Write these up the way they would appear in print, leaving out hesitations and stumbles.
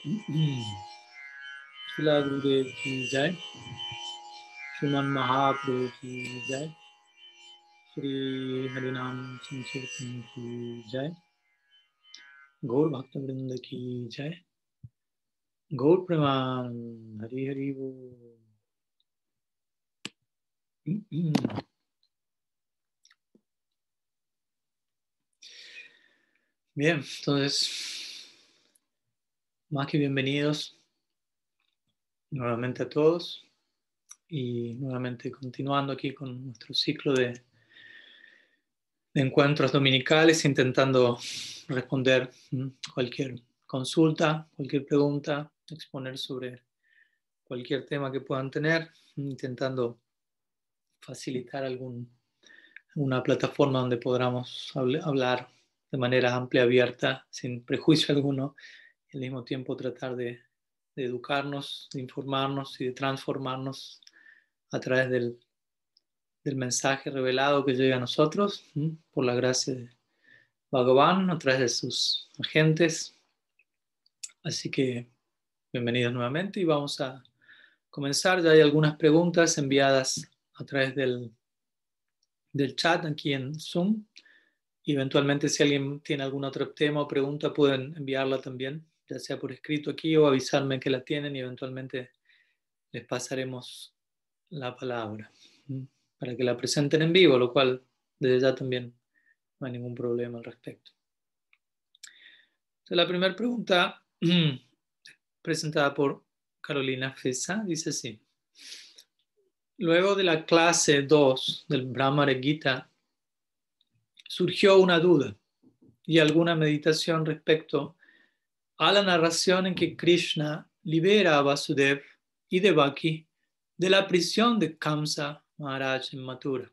Shila Gurudev ki jai, Shriman Mahaprabhu ki jai, Shri Harinam Sankirtan ki jai, Gaur Bhakta Vrinda ki jai, Gaur Preman, Hari Hari Bol. Bien, entonces, más que bienvenidos nuevamente a todos y nuevamente continuando aquí con nuestro ciclo de encuentros dominicales, intentando responder cualquier consulta, cualquier pregunta, exponer sobre cualquier tema que puedan tener, intentando facilitar alguna plataforma donde podamos hablar de manera amplia, abierta, sin prejuicio alguno, y al mismo tiempo tratar de educarnos, de informarnos y de transformarnos a través del mensaje revelado que llega a nosotros, por la gracia de Bhagavan, a través de sus agentes. Así que bienvenidos nuevamente y vamos a comenzar. Ya hay algunas preguntas enviadas a través del chat aquí en Zoom. Y eventualmente si alguien tiene algún otro tema o pregunta pueden enviarla también, ya sea por escrito aquí o avisarme que la tienen y eventualmente les pasaremos la palabra para que la presenten en vivo, lo cual desde ya también no hay ningún problema al respecto. Entonces, la primera pregunta presentada por Carolina Fesa dice así: luego de la clase 2 del Brahmara Gita surgió una duda y alguna meditación respecto a la narración en que Krishna libera a Vasudev y Devaki de la prisión de Kamsa Maharaj en Mathura.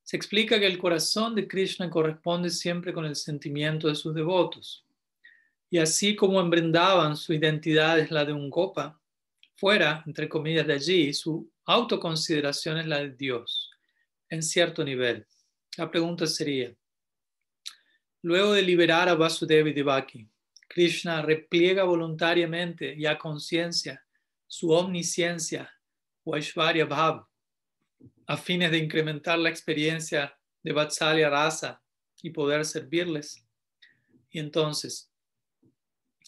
Se explica que el corazón de Krishna corresponde siempre con el sentimiento de sus devotos. Y así como en Vrindavan su identidad es la de un gopa, fuera, entre comillas, de allí, su autoconsideración es la de Dios, en cierto nivel. La pregunta sería: luego de liberar a Vasudeva y Devaki, Krishna repliega voluntariamente y a conciencia su omnisciencia o Aishvarya Bhav a fines de incrementar la experiencia de Vatsalya Rasa y poder servirles. Y entonces,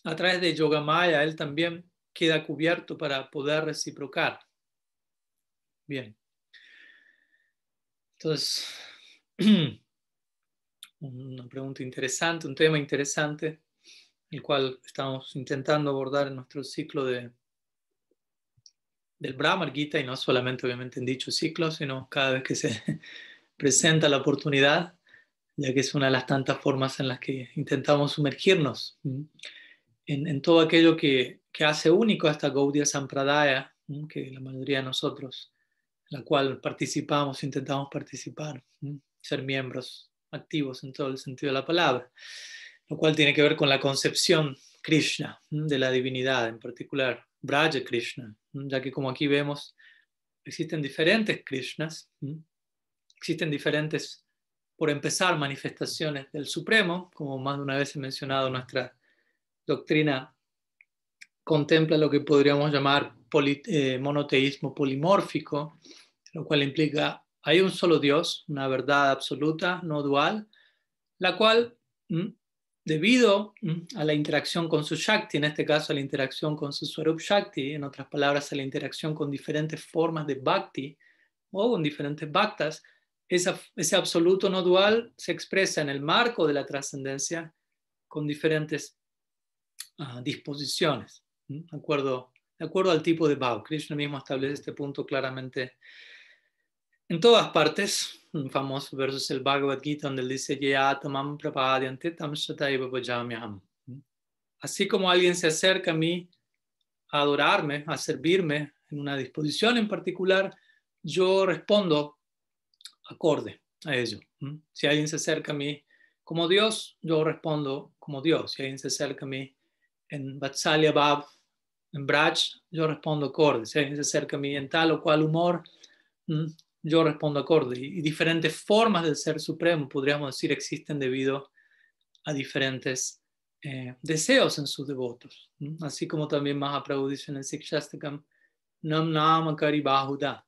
a través de Yogamaya, él también queda cubierto para poder reciprocar. Bien. Entonces, una pregunta interesante, un tema interesante, el cual estamos intentando abordar en nuestro ciclo del Brahmar Gita, y no solamente obviamente en dicho ciclo, sino cada vez que se presenta la oportunidad, ya que es una de las tantas formas en las que intentamos sumergirnos en todo aquello que hace único a esta Gaudiya Sampradaya, que la mayoría de nosotros, en la cual participamos, intentamos participar, ser miembros activos en todo el sentido de la palabra, lo cual tiene que ver con la concepción Krishna, de la divinidad, en particular Braja Krishna, ya que como aquí vemos, existen diferentes Krishnas, existen diferentes, por empezar, manifestaciones del Supremo, como más de una vez he mencionado, nuestra doctrina contempla lo que podríamos llamar monoteísmo polimórfico, lo cual implica hay un solo Dios, una verdad absoluta, no dual, la cual, debido a la interacción con su Shakti, en este caso a la interacción con su Swarup Shakti, en otras palabras a la interacción con diferentes formas de Bhakti o con diferentes Bhaktas, ese absoluto no dual se expresa en el marco de la trascendencia con diferentes disposiciones, de acuerdo al tipo de Bhav. Krishna mismo establece este punto claramente en todas partes. Un famoso verso es el Bhagavad Gita, donde él dice: Yatamam prapadyante tam shataiva bhajamyaham. Así como alguien se acerca a mí a adorarme, a servirme en una disposición en particular, yo respondo acorde a ello. Si alguien se acerca a mí como Dios, yo respondo como Dios. Si alguien se acerca a mí en Vatsalya Bhav, en Braj, yo respondo acorde. Si alguien se acerca a mí en tal o cual humor, yo respondo acorde. Y diferentes formas del Ser Supremo, podríamos decir, existen debido a diferentes deseos en sus devotos. Así como también Mahaprabhu dice en el Sikshastakam, Nam Nama Kari Bahuda,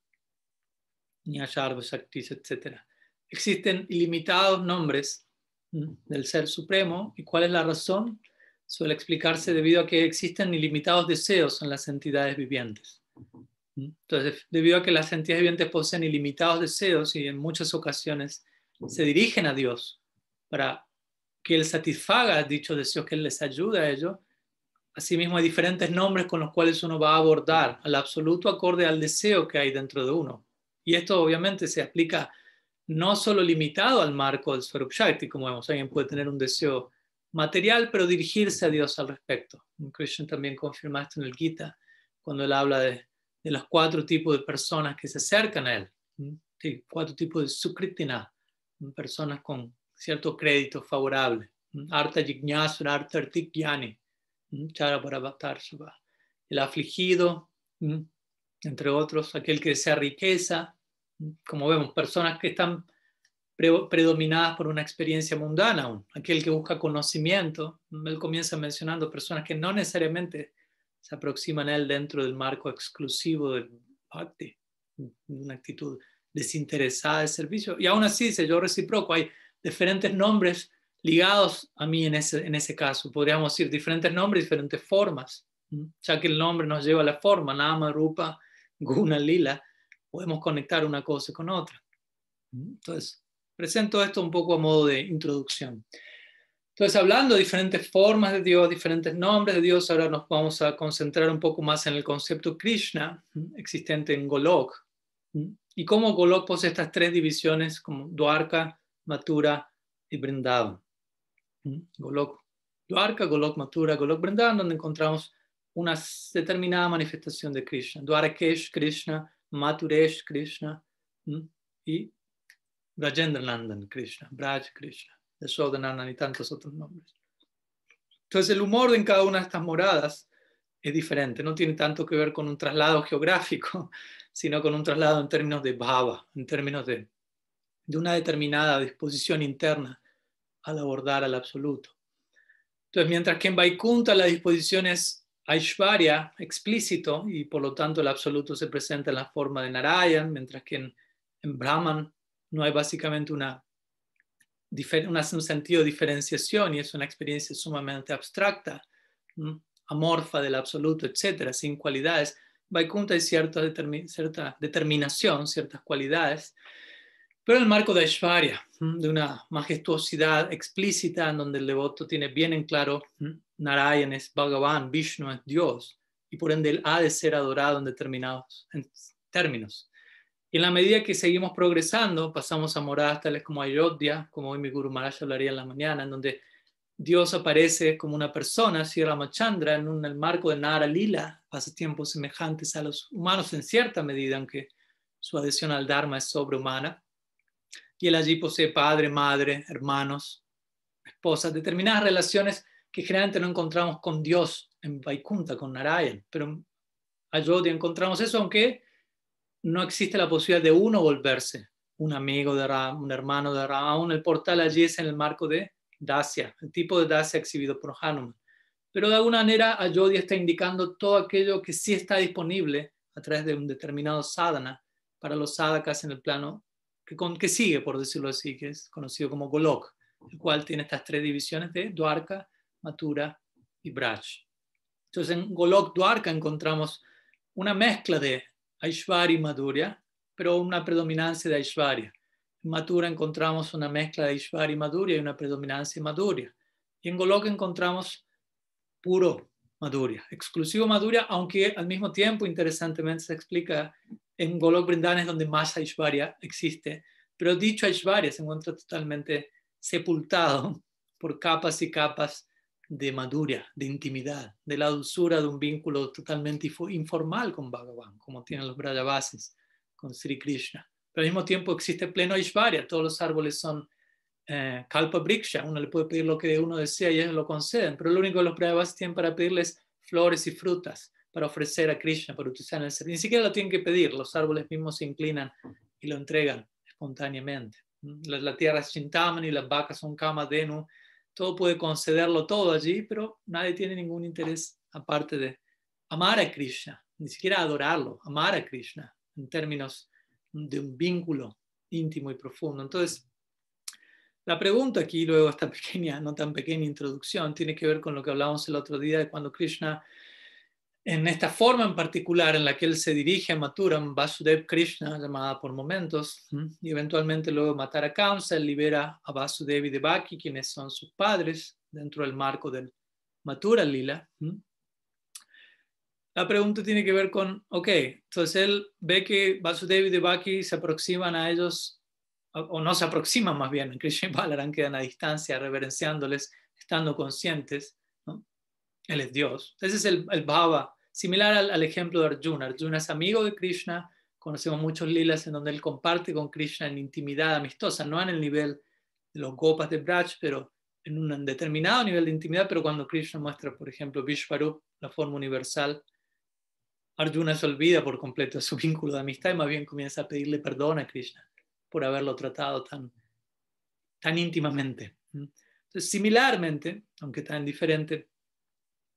Nyasharva Shaktis, etc. Existen ilimitados nombres del Ser Supremo. ¿Y cuál es la razón? Suele explicarse debido a que existen ilimitados deseos en las entidades vivientes. Entonces, debido a que las entidades vivientes poseen ilimitados deseos y en muchas ocasiones se dirigen a Dios para que Él satisfaga dichos deseos, que Él les ayude a ello, asimismo hay diferentes nombres con los cuales uno va a abordar al absoluto acorde al deseo que hay dentro de uno. Y esto obviamente se aplica no solo limitado al marco del Swarup Shakti, como vemos, alguien puede tener un deseo material, pero dirigirse a Dios al respecto. Krishna también confirma esto en el Gita, cuando él habla de los 4 tipos de personas que se acercan a él. Sí, 4 tipos de sukritina, personas con cierto crédito favorable. Artha Jignasura, Artha Artik Jnani, Chara Paravatar Shiva. El afligido, entre otros, aquel que desea riqueza. Como vemos, personas que están predominadas por una experiencia mundana aún. Aquel que busca conocimiento. Él comienza mencionando personas que no necesariamente se aproximan a él dentro del marco exclusivo del bhakti, una actitud desinteresada de servicio. Y aún así, dice, yo reciproco, hay diferentes nombres ligados a mí en ese caso. Podríamos decir diferentes nombres, diferentes formas, ya que el nombre nos lleva a la forma, Nama, Rupa, Guna, Lila, podemos conectar una cosa con otra. Entonces, presento esto un poco a modo de introducción. Entonces, hablando de diferentes formas de Dios, diferentes nombres de Dios, ahora nos vamos a concentrar un poco más en el concepto Krishna, existente en Golok, y cómo Golok posee estas 3 divisiones, como Dwarka, Mathura y Vrindavan. Golok Dwarka, Golok Mathura, Golok Vrindavan, donde encontramos una determinada manifestación de Krishna. Dwarakesh Krishna, Mathuresh Krishna, y Brajendranandan Krishna, Braj Krishna, Yashodanandan y tantos otros nombres. Entonces el humor en cada una de estas moradas es diferente, no tiene tanto que ver con un traslado geográfico, sino con un traslado en términos de bhava, en términos de una determinada disposición interna al abordar al absoluto. Entonces, mientras que en Vaikuntha la disposición es Aishvarya, explícito, y por lo tanto el absoluto se presenta en la forma de Narayan, mientras que en Brahman no hay básicamente un sentido de diferenciación y es una experiencia sumamente abstracta, amorfa del absoluto, etcétera, sin cualidades. Vaikuntha hay cierta determinación, ciertas cualidades, pero en el marco de Aishvarya, de una majestuosidad explícita en donde el devoto tiene bien en claro Narayan es Bhagavan, Vishnu es Dios, y por ende él ha de ser adorado en determinados términos. Y en la medida que seguimos progresando, pasamos a moradas tales como Ayodhya, como hoy mi Guru Maharaj hablaría en la mañana, en donde Dios aparece como una persona, Sri Ramachandra, en el marco de Nara Lila, pasatiempos semejantes a los humanos en cierta medida, aunque su adhesión al Dharma es sobrehumana. Y él allí posee padre, madre, hermanos, esposas, determinadas relaciones que generalmente no encontramos con Dios en Vaikuntha, con Narayan. Pero en Ayodhya encontramos eso, aunque no existe la posibilidad de uno volverse un amigo de Ram, un hermano de Ram. Aún el portal allí es en el marco de Dasya, el tipo de Dasya exhibido por Hanuman. Pero de alguna manera Ayodhya está indicando todo aquello que sí está disponible a través de un determinado sadhana para los sadhakas en el plano que sigue, por decirlo así, que es conocido como Golok, el cual tiene estas 3 divisiones de Dwarka, Mathura y Braj. Entonces en Golok Dwarka encontramos una mezcla de Aishvarya y Madhurya, pero una predominancia de Aishvarya. En Mathura encontramos una mezcla de Aishvarya y Madhurya y una predominancia de Madhurya. Y en Golok encontramos puro Madhurya, exclusivo Madhurya, aunque al mismo tiempo, interesantemente, se explica en Golok Vrindavan es donde más Aishvarya existe, pero dicho Aishvarya se encuentra totalmente sepultado por capas y capas de Madhurya, de intimidad, de la dulzura de un vínculo totalmente informal con Bhagavan, como tienen los Brajavasis con Sri Krishna. Pero al mismo tiempo existe pleno Aishvarya, todos los árboles son Kalpa Briksha, uno le puede pedir lo que uno desea y ellos lo conceden, pero lo único que los Brajavasis tienen para pedirles flores y frutas para ofrecer a Krishna, para utilizar en el servicio. Ni siquiera lo tienen que pedir, los árboles mismos se inclinan y lo entregan espontáneamente. La tierra es Chintamani, las vacas son Kamadhenu, todo puede concederlo todo allí, pero nadie tiene ningún interés aparte de amar a Krishna, ni siquiera adorarlo, amar a Krishna en términos de un vínculo íntimo y profundo. Entonces, la pregunta aquí, luego esta pequeña, no tan pequeña introducción, tiene que ver con lo que hablábamos el otro día de cuando Krishna, en esta forma en particular en la que él se dirige a Mathuram, Vasudev Krishna, llamada por momentos, y eventualmente luego de matar a Kamsa, él libera a Vasudev y Devaki, quienes son sus padres, dentro del marco del Mathura Lila. La pregunta tiene que ver con, ok, entonces él ve que Vasudev y Devaki se aproximan a ellos, o no se aproximan más bien, Krishna y Balaram quedan a distancia, reverenciándoles, estando conscientes, ¿no? Él es Dios. Ese es el bhava, similar al ejemplo de Arjuna. Arjuna es amigo de Krishna, conocemos muchos lilas en donde él comparte con Krishna en intimidad amistosa, no en el nivel de los gopas de Braj, pero en un determinado nivel de intimidad, pero cuando Krishna muestra, por ejemplo, Vishvarup, la forma universal, Arjuna se olvida por completo de su vínculo de amistad y más bien comienza a pedirle perdón a Krishna por haberlo tratado tan íntimamente. Entonces, similarmente, aunque tan diferente,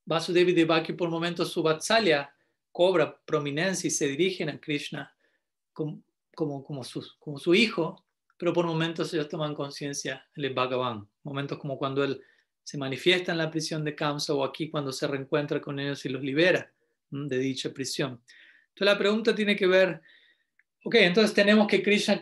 Vasudeva y Devaki por momentos su vatsalya cobra prominencia y se dirigen a Krishna como su hijo, pero por momentos ellos toman conciencia del Bhagavan. Momentos como cuando él se manifiesta en la prisión de Kamsa o aquí cuando se reencuentra con ellos y los libera de dicha prisión. Entonces la pregunta tiene que ver, ok, entonces tenemos que Krishna,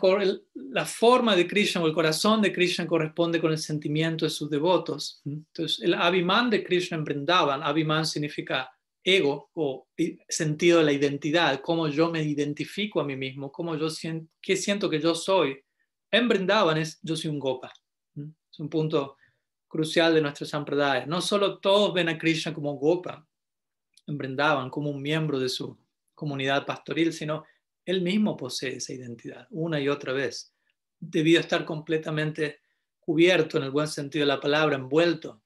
la forma de Krishna o el corazón de Krishna corresponde con el sentimiento de sus devotos. Entonces el Abhiman de Krishna en Vrindavan, Abhiman significa ego o sentido de la identidad, cómo yo me identifico a mí mismo, cómo yo qué siento que yo soy. En Vrindavan yo soy un gopa. Es un punto crucial de nuestro sampradaya. No solo todos ven a Krishna como gopa, en Vrindavan, como un miembro de su comunidad pastoril, sino él mismo posee esa identidad una y otra vez, debido a estar completamente cubierto, en el buen sentido de la palabra, envuelto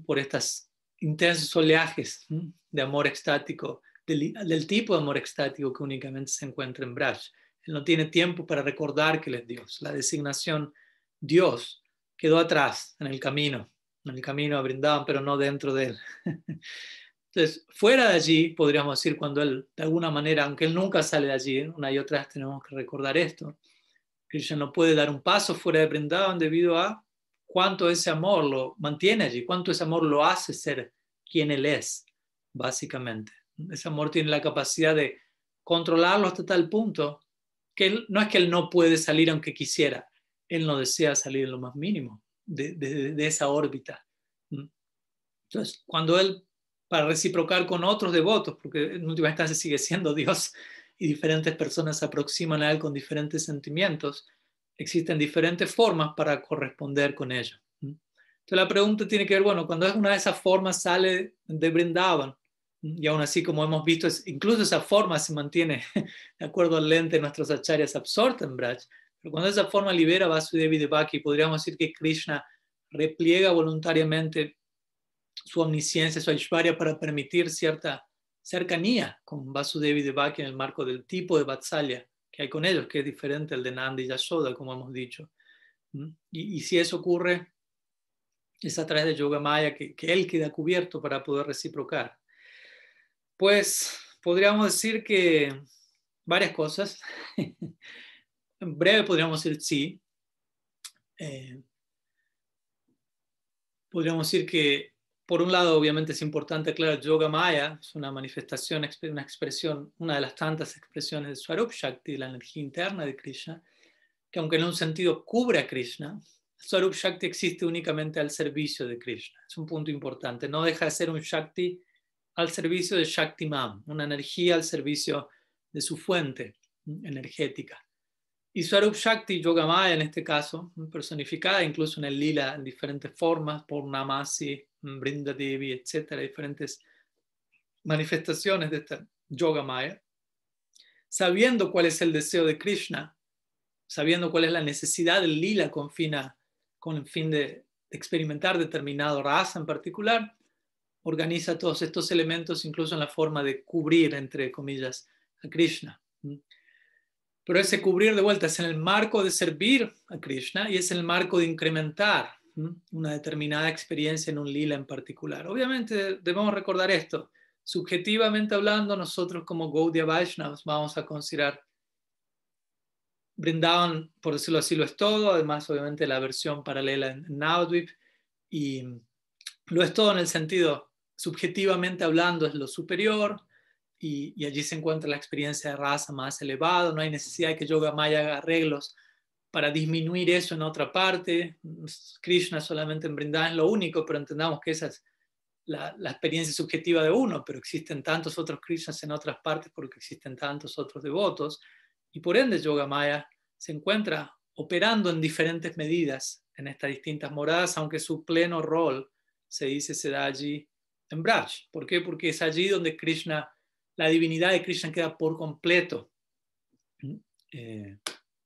por estos intensos oleajes de amor extático, del tipo de amor extático que únicamente se encuentra en Braj. Él no tiene tiempo para recordar que él es Dios. La designación Dios quedó atrás en el camino a Vrindavan, pero no dentro de él. Entonces, fuera de allí, podríamos decir, cuando él, de alguna manera, aunque él nunca sale de allí, una y otra vez tenemos que recordar esto, Krishna no puede dar un paso fuera de Vrindavan debido a cuánto ese amor lo mantiene allí, cuánto ese amor lo hace ser quien él es, básicamente. Ese amor tiene la capacidad de controlarlo hasta tal punto que no es que él no puede salir aunque quisiera, él no desea salir en lo más mínimo de esa órbita. Entonces, cuando él, para reciprocar con otros devotos, porque en última instancia sigue siendo Dios y diferentes personas se aproximan a él con diferentes sentimientos, existen diferentes formas para corresponder con ello. Entonces la pregunta tiene que ver, bueno, cuando es una de esas formas sale de Vrindavan, y aún así, como hemos visto, incluso esa forma se mantiene, de acuerdo al lente de nuestros acharyas, absorta en Braj, pero cuando esa forma libera Vasudeva y Devaki, podríamos decir que Krishna repliega voluntariamente su omnisciencia, su Aishwarya, para permitir cierta cercanía con Vasudeva y Devaki en el marco del tipo de Vatsalya que hay con ellos, que es diferente al de Nanda y Yashoda, como hemos dicho. Y si eso ocurre, es a través de Yogamaya que él queda cubierto para poder reciprocar. Pues podríamos decir que varias cosas. En breve podríamos decir sí. Podríamos decir que, por un lado, obviamente es importante aclarar, Yogamaya es una manifestación, una expresión, una de las tantas expresiones de Swarup Shakti, la energía interna de Krishna, que aunque en un sentido cubre a Krishna, Swarup Shakti existe únicamente al servicio de Krishna. Es un punto importante. No deja de ser un Shakti al servicio de Shaktiman, una energía al servicio de su fuente energética. Y Swarup Shakti, Yogamaya en este caso, personificada incluso en el lila en diferentes formas, por Namasi, Brindadevi, etcétera, diferentes manifestaciones de esta Yogamaya, sabiendo cuál es el deseo de Krishna, sabiendo cuál es la necesidad del lila con el fin de experimentar determinado rasa en particular, organiza todos estos elementos incluso en la forma de cubrir, entre comillas, a Krishna. Pero ese cubrir de vuelta es en el marco de servir a Krishna y es en el marco de incrementar una determinada experiencia en un lila en particular. Obviamente debemos recordar esto. Subjetivamente hablando, nosotros como Gaudiya Vaishnavas vamos a considerar Vrindavan, por decirlo así, lo es todo. Además, obviamente, la versión paralela en Navadvip. Y lo es todo en el sentido, subjetivamente hablando, es lo superior. Y allí se encuentra la experiencia de raza más elevada. No hay necesidad de que Yoga Maya haga arreglos para disminuir eso en otra parte. Krishna solamente en Vrindavan es lo único, pero entendamos que esa es la experiencia subjetiva de uno, pero existen tantos otros Krishnas en otras partes porque existen tantos otros devotos, y por ende Yoga Maya se encuentra operando en diferentes medidas en estas distintas moradas, aunque su pleno rol se dice se da allí en Braj. ¿Por qué? Porque es allí donde Krishna, la divinidad de Krishna queda por completo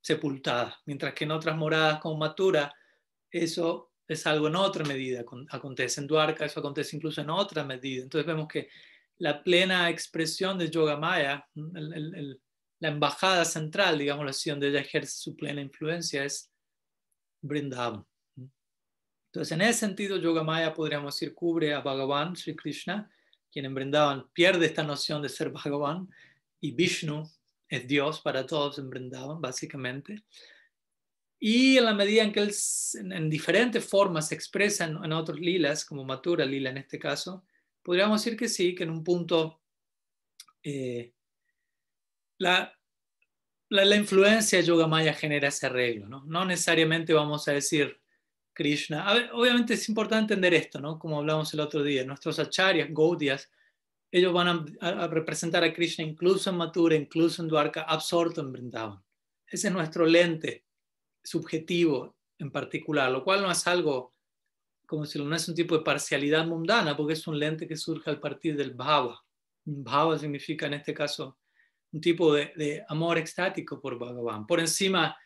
sepultada, mientras que en otras moradas como Mathura, eso es algo en otra medida, acontece en Dwarka, eso acontece incluso en otra medida. Entonces vemos que la plena expresión de Yoga Maya, la embajada central, digamos así, donde ella ejerce su plena influencia es Vrindavan. Entonces en ese sentido Yoga Maya podríamos decir cubre a Bhagavan, Sri Krishna, quien en Vrindavan pierde esta noción de ser Bhagavan, y Vishnu es Dios para todos en Vrindavan, básicamente. Y en la medida en que él en diferentes formas se expresa en otros lilas, como Mathura Lila en este caso, podríamos decir que sí, que en un punto la influencia de Yoga Maya genera ese arreglo, ¿no? No necesariamente vamos a decir Krishna. A ver, obviamente es importante entender esto, ¿no? Como hablamos el otro día, nuestros acharyas, Gaudiyas, ellos van a representar a Krishna incluso en Mathura, incluso en Dwarka, absorto en Vrindavan. Ese es nuestro lente subjetivo en particular, lo cual no es algo, como si no es un tipo de parcialidad mundana, porque es un lente que surge al partir del bhava. Bhava significa en este caso un tipo de amor extático por Bhagavan, por encima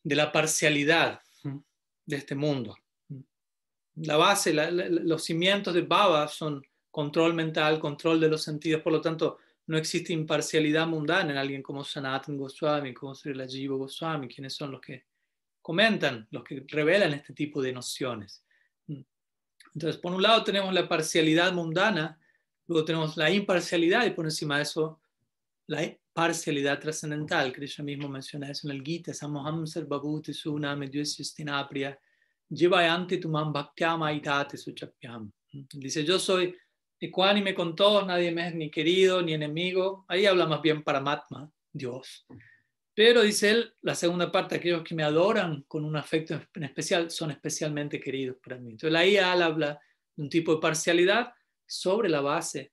de la parcialidad de este mundo. La base, los cimientos de bhava son control mental, control de los sentidos, por lo tanto no existe imparcialidad mundana en alguien como Sanatana Goswami, como Srila Jiva Goswami, quienes son los que comentan, los que revelan este tipo de nociones. Entonces, por un lado tenemos la parcialidad mundana, luego tenemos la imparcialidad y por encima de eso la parcialidad trascendental. Krishna mismo menciona eso en el Gita, Samoham Sarvabhuti Suname Dvestistinapria Jivayanti Tumam Bhaktyam Aitate Suchapyam. Dice, yo soy ecuánime con todos, nadie me es ni querido ni enemigo. Ahí habla más bien Paramatma, Dios. Pero dice él, la segunda parte, aquellos que me adoran con un afecto en especial son especialmente queridos para mí. Entonces ahí él habla de un tipo de parcialidad sobre la base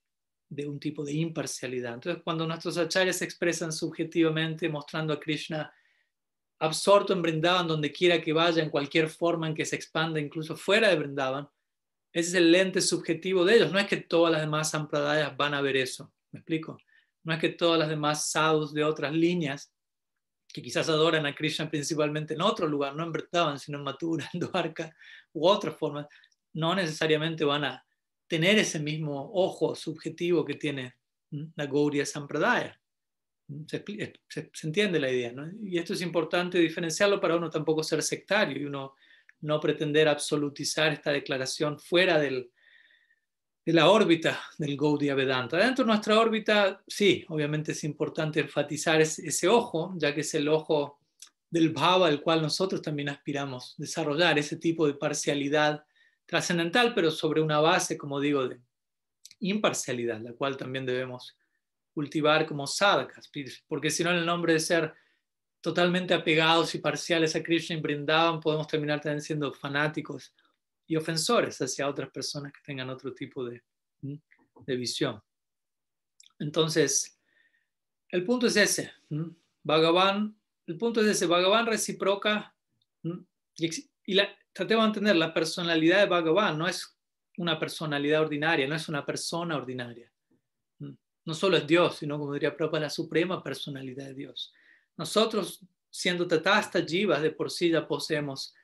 de un tipo de imparcialidad. Entonces cuando nuestros acharyas se expresan subjetivamente mostrando a Krishna absorto en Vrindavan, donde quiera que vaya, en cualquier forma en que se expanda, incluso fuera de Vrindavan, ese es el lente subjetivo de ellos. No es que todas las demás sampradayas van a ver eso, ¿me explico? No es que todas las demás sadhus de otras líneas que quizás adoran a Krishna principalmente en otro lugar, no en Vrindavan, sino en Mathura, en Dwarka u otras formas, no necesariamente van a tener ese mismo ojo subjetivo que tiene la Gaudiya Sampradaya. Se entiende la idea, ¿no? Y esto es importante diferenciarlo para uno tampoco ser sectario y uno no pretender absolutizar esta declaración fuera de la órbita del Gaudiya Vedanta. Dentro de nuestra órbita, sí, obviamente es importante enfatizar ese ojo, ya que es el ojo del bhava al cual nosotros también aspiramos desarrollar, ese tipo de parcialidad trascendental, pero sobre una base, como digo, de imparcialidad, la cual también debemos cultivar como sadhakas, porque si no, en el nombre de ser totalmente apegados y parciales a Krishna y Vrindavan, podemos terminar también siendo fanáticos y ofensores hacia otras personas que tengan otro tipo de visión. Entonces, el punto es ese. Bhagavan, el punto es ese. Bhagavan reciproca tratemos de entender, la personalidad de Bhagavan no es una personalidad ordinaria, no es una persona ordinaria. No solo es Dios, sino, como diría Prabhupada, la suprema personalidad de Dios. Nosotros, siendo tatasta jivas, de por sí ya poseemos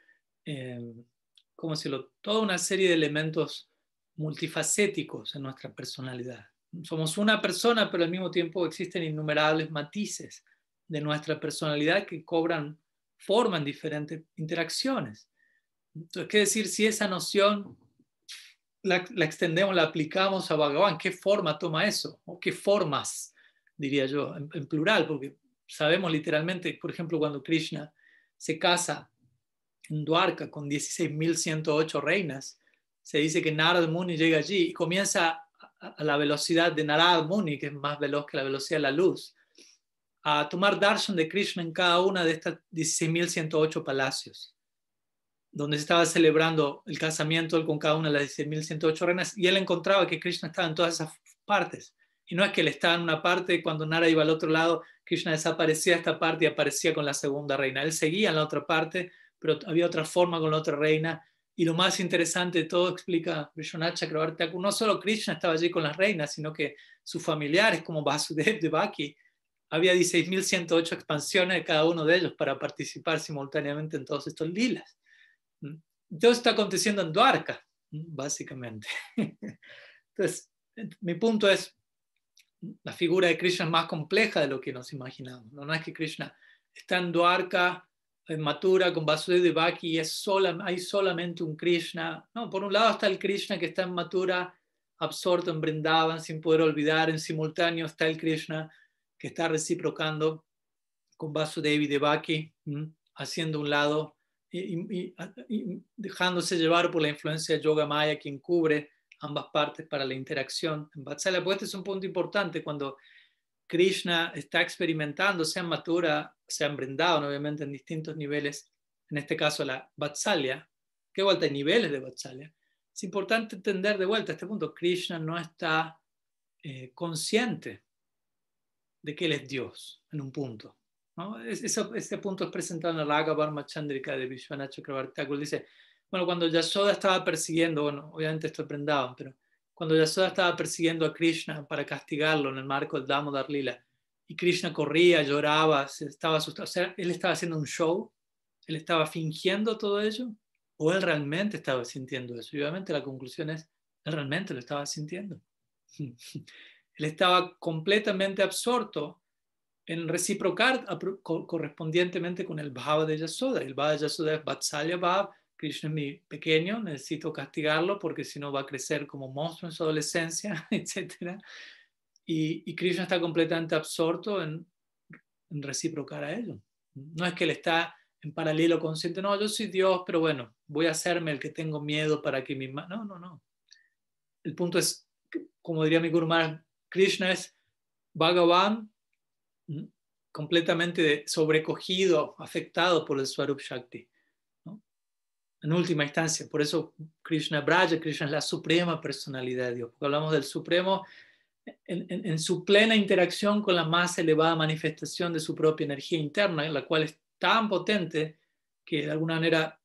¿cómo decirlo? Toda una serie de elementos multifacéticos en nuestra personalidad. Somos una persona, pero al mismo tiempo existen innumerables matices de nuestra personalidad que cobran forma en diferentes interacciones. Entonces, ¿qué decir si esa noción la extendemos, la aplicamos a Bhagavan? ¿Qué forma toma eso? ¿O qué formas, diría yo, en plural? Porque sabemos literalmente, por ejemplo, cuando Krishna se casa en Dwarka con 16.108 reinas, se dice que Narad Muni llega allí y comienza a la velocidad de Narad Muni, que es más veloz que la velocidad de la luz, a tomar darshan de Krishna en cada una de estas 16.108 palacios, donde se estaba celebrando el casamiento con cada una de las 16.108 reinas, y él encontraba que Krishna estaba en todas esas partes. Y no es que él estaba en una parte y cuando Nara iba al otro lado, Krishna desaparecía de esta parte y aparecía con la segunda reina. Él seguía en la otra parte, pero había otra forma con la otra reina. Y lo más interesante de todo, explica Vishwanath Chakravarti Thakur, no solo Krishna estaba allí con las reinas, sino que sus familiares como Vasudev, Devaki, había 16.108 expansiones de cada uno de ellos para participar simultáneamente en todos estos lilas. Todo está aconteciendo en Dwarka, básicamente. Entonces, mi punto es, la figura de Krishna es más compleja de lo que nos imaginamos. No es que Krishna está en Dwarka, en Mathura, con Vasudeva Devaki, y hay solamente un Krishna. No, por un lado está el Krishna que está en Mathura, absorto en Vrindavan, sin poder olvidar. En simultáneo está el Krishna que está reciprocando con Vasudeva y Devaki, haciendo un lado y dejándose llevar por la influencia de Yoga Maya, quien cubre ambas partes para la interacción en Vatsalya. Pues este es un punto importante cuando Krishna está experimentando, sea en Mathura, sea en Vrindavan, obviamente en distintos niveles, en este caso la Vatsalya, que vuelta hay niveles de Vatsalya. Es importante entender de vuelta a este punto, Krishna no está consciente de que él es Dios en un punto, ¿no? Este punto es presentado en el Raga Varma Chandrika de Vishwanath Chakravarti Thakur. Dice, bueno, cuando Yasoda estaba persiguiendo, bueno, obviamente esto aprendaban, pero cuando Yasoda estaba persiguiendo a Krishna para castigarlo en el marco del Damodar Lila, y Krishna corría, lloraba, estaba asustado, o sea, él estaba haciendo un show, él estaba fingiendo todo ello, o él realmente estaba sintiendo eso. Y obviamente la conclusión es, él realmente lo estaba sintiendo. Él estaba completamente absorto en reciprocar correspondientemente con el bhava de Yasoda. El bhava de Yasoda es Vatsalya Bhav. Krishna es mi pequeño, necesito castigarlo porque si no va a crecer como monstruo en su adolescencia, etc. Y Krishna está completamente absorto en reciprocar a ello. No es que él está en paralelo consciente, no, yo soy Dios, pero bueno, voy a hacerme el que tengo miedo para que mi... No. El punto es, como diría mi Guru Maharaj, Krishna es Bhagavan, completamente sobrecogido, afectado por el Swarup Shakti, ¿no? En última instancia, por eso Krishna Braja, Krishna es la suprema personalidad de Dios, porque hablamos del supremo en su plena interacción con la más elevada manifestación de su propia energía interna, la cual es tan potente que de alguna manera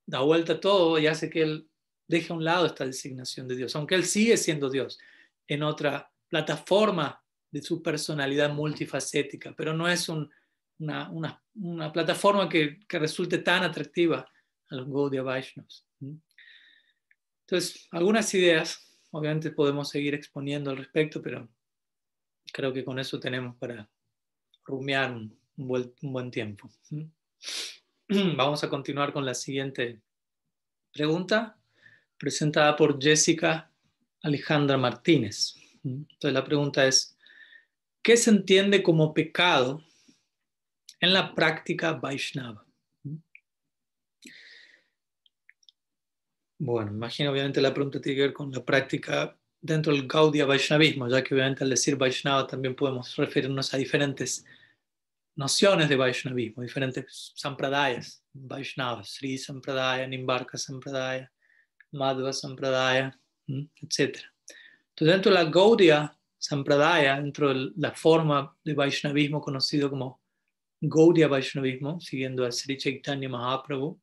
da vuelta a todo y hace que él deje a un lado esta designación de Dios, aunque él sigue siendo Dios en otra plataforma de su personalidad multifacética, pero no es una plataforma que resulte tan atractiva a los Gaudiya Vaishnavas. Entonces, algunas ideas, obviamente podemos seguir exponiendo al respecto, pero creo que con eso tenemos para rumiar un buen tiempo. Vamos a continuar con la siguiente pregunta, presentada por Jessica Alejandra Martínez. Entonces la pregunta es, ¿qué se entiende como pecado en la práctica Vaishnava? Bueno, imagino obviamente la pregunta tiene que ver con la práctica dentro del Gaudiya Vaishnavismo, ya que obviamente al decir Vaishnava también podemos referirnos a diferentes nociones de Vaishnavismo, diferentes sampradayas, Vaishnavas, Sri Sampradaya, Nimbarka Sampradaya, Madhva Sampradaya, etc. Entonces, dentro de la Gaudiya Sampradaya, dentro de la forma de Vaishnavismo conocido como Gaudiya Vaishnavismo, siguiendo a Sri Chaitanya Mahaprabhu,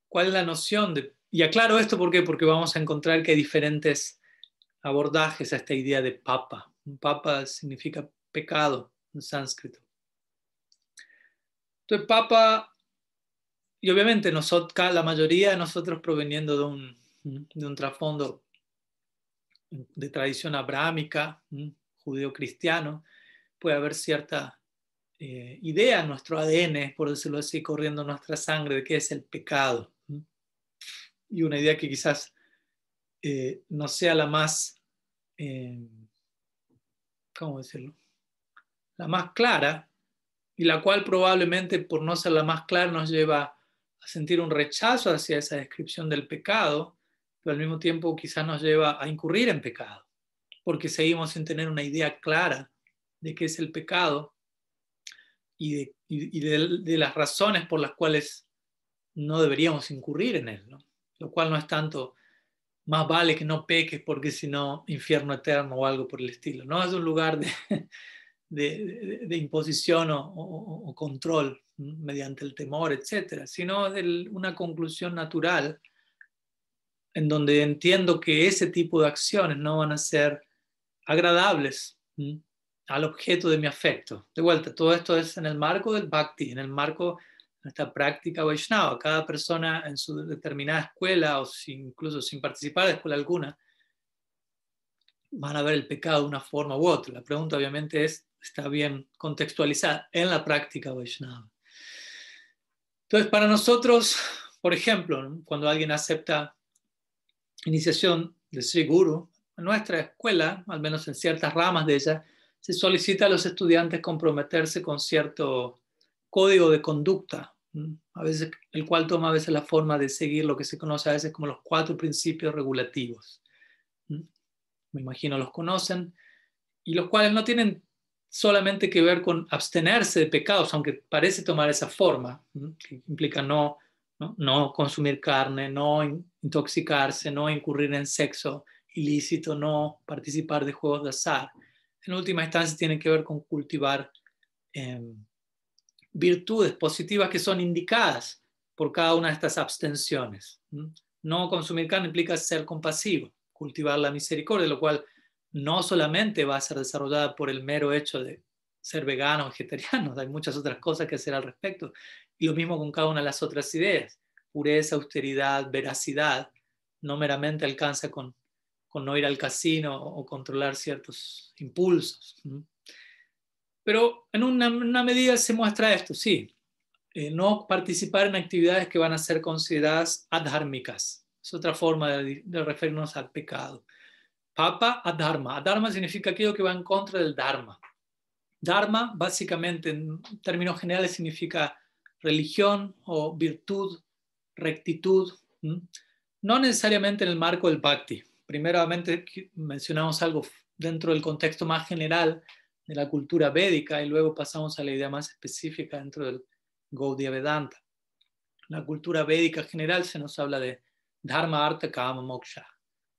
¿cuál es la noción de...? Y aclaro esto porque vamos a encontrar que hay diferentes abordajes a esta idea de papa. Papa significa pecado en sánscrito. Entonces, papa, y obviamente la mayoría de nosotros proveniendo de un trasfondo de tradición abrámica, judeo-cristiano, puede haber cierta idea en nuestro ADN, por decirlo así, corriendo en nuestra sangre de qué es el pecado. Y una idea que quizás no sea la más, ¿cómo decirlo? La más clara, y la cual probablemente por no ser la más clara nos lleva a sentir un rechazo hacia esa descripción del pecado, pero al mismo tiempo quizás nos lleva a incurrir en pecado, porque seguimos sin tener una idea clara de qué es el pecado y de las razones por las cuales no deberíamos incurrir en él, ¿no? Lo cual no es tanto más vale que no peques porque si no, infierno eterno o algo por el estilo. No es un lugar de imposición o control mediante el temor, etcétera, sino de una conclusión natural en donde entiendo que ese tipo de acciones no van a ser agradables al objeto de mi afecto. De vuelta, todo esto es en el marco del bhakti, en el marco de esta práctica Vaishnava. Cada persona en su determinada escuela o incluso sin participar de escuela alguna van a ver el pecado de una forma u otra. La pregunta obviamente está bien contextualizada en la práctica Vaishnava. Entonces, para nosotros, por ejemplo, ¿no? Cuando alguien acepta iniciación de Sri Guru, en nuestra escuela, al menos en ciertas ramas de ella, se solicita a los estudiantes comprometerse con cierto código de conducta, a veces, el cual toma a veces la forma de seguir lo que se conoce a veces como los 4 principios regulativos. Me imagino los conocen, y los cuales no tienen solamente que ver con abstenerse de pecados, aunque parece tomar esa forma, que implica no consumir carne, no intoxicarse, no incurrir en sexo ilícito, no participar de juegos de azar. En última instancia tienen que ver con cultivar virtudes positivas que son indicadas por cada una de estas abstenciones. No consumir carne implica ser compasivo, cultivar la misericordia, lo cual no solamente va a ser desarrollada por el mero hecho de ser vegano o vegetariano, hay muchas otras cosas que hacer al respecto. Y lo mismo con cada una de las otras ideas. Pureza, austeridad, veracidad, no meramente alcanza con no ir al casino o controlar ciertos impulsos. Pero en una medida se muestra esto, sí. No participar en actividades que van a ser consideradas adhármicas. Es otra forma de referirnos al pecado. Papa adharma. Adharma significa aquello que va en contra del dharma. Dharma, básicamente, en términos generales, significa religión o virtud, rectitud. No necesariamente en el marco del bhakti. Primeramente mencionamos algo dentro del contexto más general de la cultura védica y luego pasamos a la idea más específica dentro del Gaudiya Vedanta. En la cultura védica general se nos habla de Dharma, Artha, Kama, Moksha,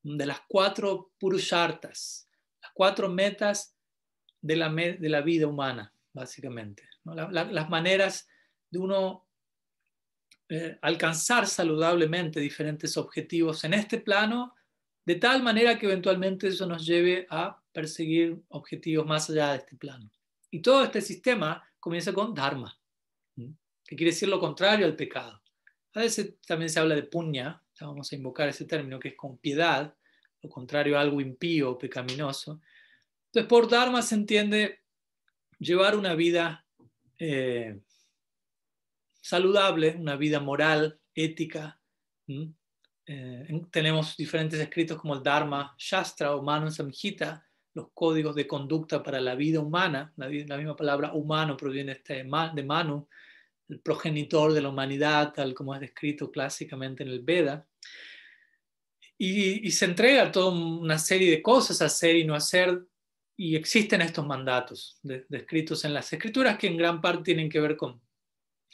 de las 4 purushartas, las 4 metas de la vida humana, básicamente, ¿no? Las maneras de uno alcanzar saludablemente diferentes objetivos en este plano, de tal manera que eventualmente eso nos lleve a perseguir objetivos más allá de este plano. Y todo este sistema comienza con dharma, que quiere decir lo contrario al pecado. A veces también se habla de punya, vamos a invocar ese término, que es con piedad, lo contrario a algo impío o pecaminoso. Entonces, por dharma se entiende llevar una vida saludable, una vida moral, ética. Tenemos diferentes escritos como el Dharma Shastra o Manu Samhita, los códigos de conducta para la vida humana. La misma palabra humano proviene de Manu, el progenitor de la humanidad, tal como es descrito clásicamente en el Veda. Y se entrega toda una serie de cosas a hacer y no hacer, y existen estos mandatos descritos en las escrituras que en gran parte tienen que ver con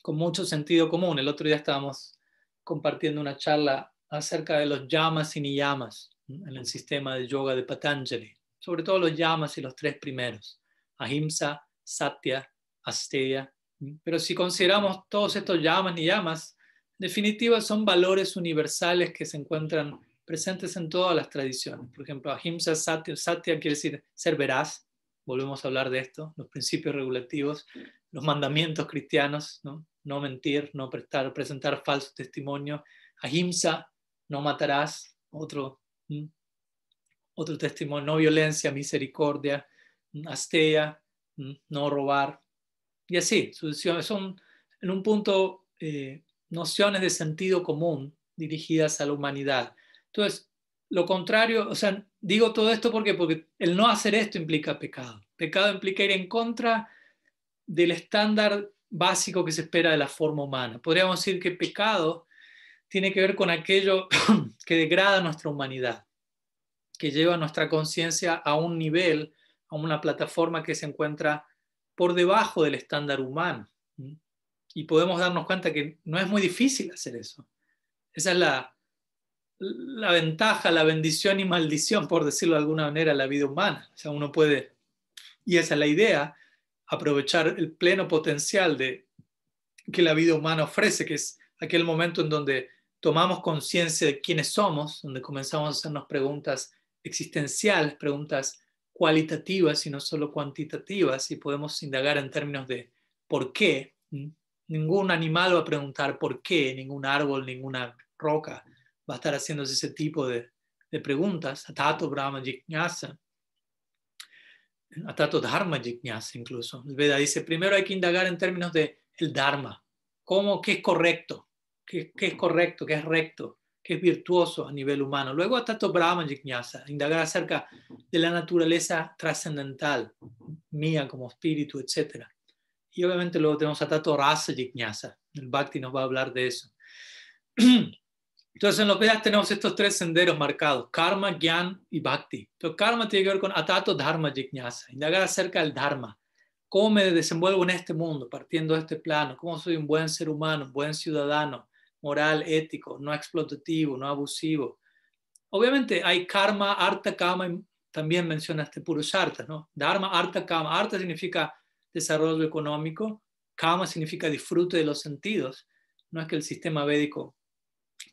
mucho sentido común. El otro día estábamos compartiendo una charla acerca de los yamas y niyamas en el sistema de yoga de Patanjali, sobre todo los yamas y los 3 primeros, ahimsa, satya, asteya. Pero si consideramos todos estos yamas y niyamas, en definitiva son valores universales que se encuentran presentes en todas las tradiciones. Por ejemplo, ahimsa, satya quiere decir ser veraz. Volvemos a hablar de esto, los principios regulativos, los mandamientos cristianos, no mentir, no presentar falso testimonio. Ahimsa, no matarás, otro testimonio, no violencia, misericordia. Asteya, no robar. Y así, son en un punto nociones de sentido común dirigidas a la humanidad. Entonces, lo contrario, o sea, digo todo esto porque el no hacer esto implica pecado. Pecado implica ir en contra del estándar básico que se espera de la forma humana. Podríamos decir que pecado tiene que ver con aquello que degrada nuestra humanidad, que lleva nuestra conciencia a un nivel, a una plataforma que se encuentra por debajo del estándar humano. Y podemos darnos cuenta que no es muy difícil hacer eso. Esa es la ventaja, la bendición y maldición, por decirlo de alguna manera, de la vida humana. O sea, uno puede, y esa es la idea, aprovechar el pleno potencial que la vida humana ofrece, que es aquel momento en donde tomamos conciencia de quiénes somos, donde comenzamos a hacernos preguntas existenciales, preguntas cualitativas y no solo cuantitativas, y podemos indagar en términos de por qué. Ningún animal va a preguntar por qué, ningún árbol, ninguna roca va a estar haciéndose ese tipo de preguntas. Atato Brahma Jignasa, Atato Dharma Jignasa incluso. El Veda dice, primero hay que indagar en términos de el Dharma, qué es correcto, qué es correcto, qué es recto, qué es virtuoso a nivel humano. Luego Atato Brahma Jignasa, indagar acerca de la naturaleza trascendental, mía como espíritu, etc. Y obviamente luego tenemos Atato Rasa Jignasa. El Bhakti nos va a hablar de eso. Entonces en los Vedas tenemos estos tres senderos marcados, karma, gyan y bhakti. Entonces karma tiene que ver con atato dharma jignasa, indagar acerca del dharma, cómo me desenvuelvo en este mundo, partiendo de este plano, cómo soy un buen ser humano, un buen ciudadano, moral, ético, no explotativo, no abusivo. Obviamente hay karma, artha, kama, y también menciona este purushartha, ¿no? Dharma, artha, kama. Artha significa desarrollo económico, kama significa disfrute de los sentidos. No es que el sistema védico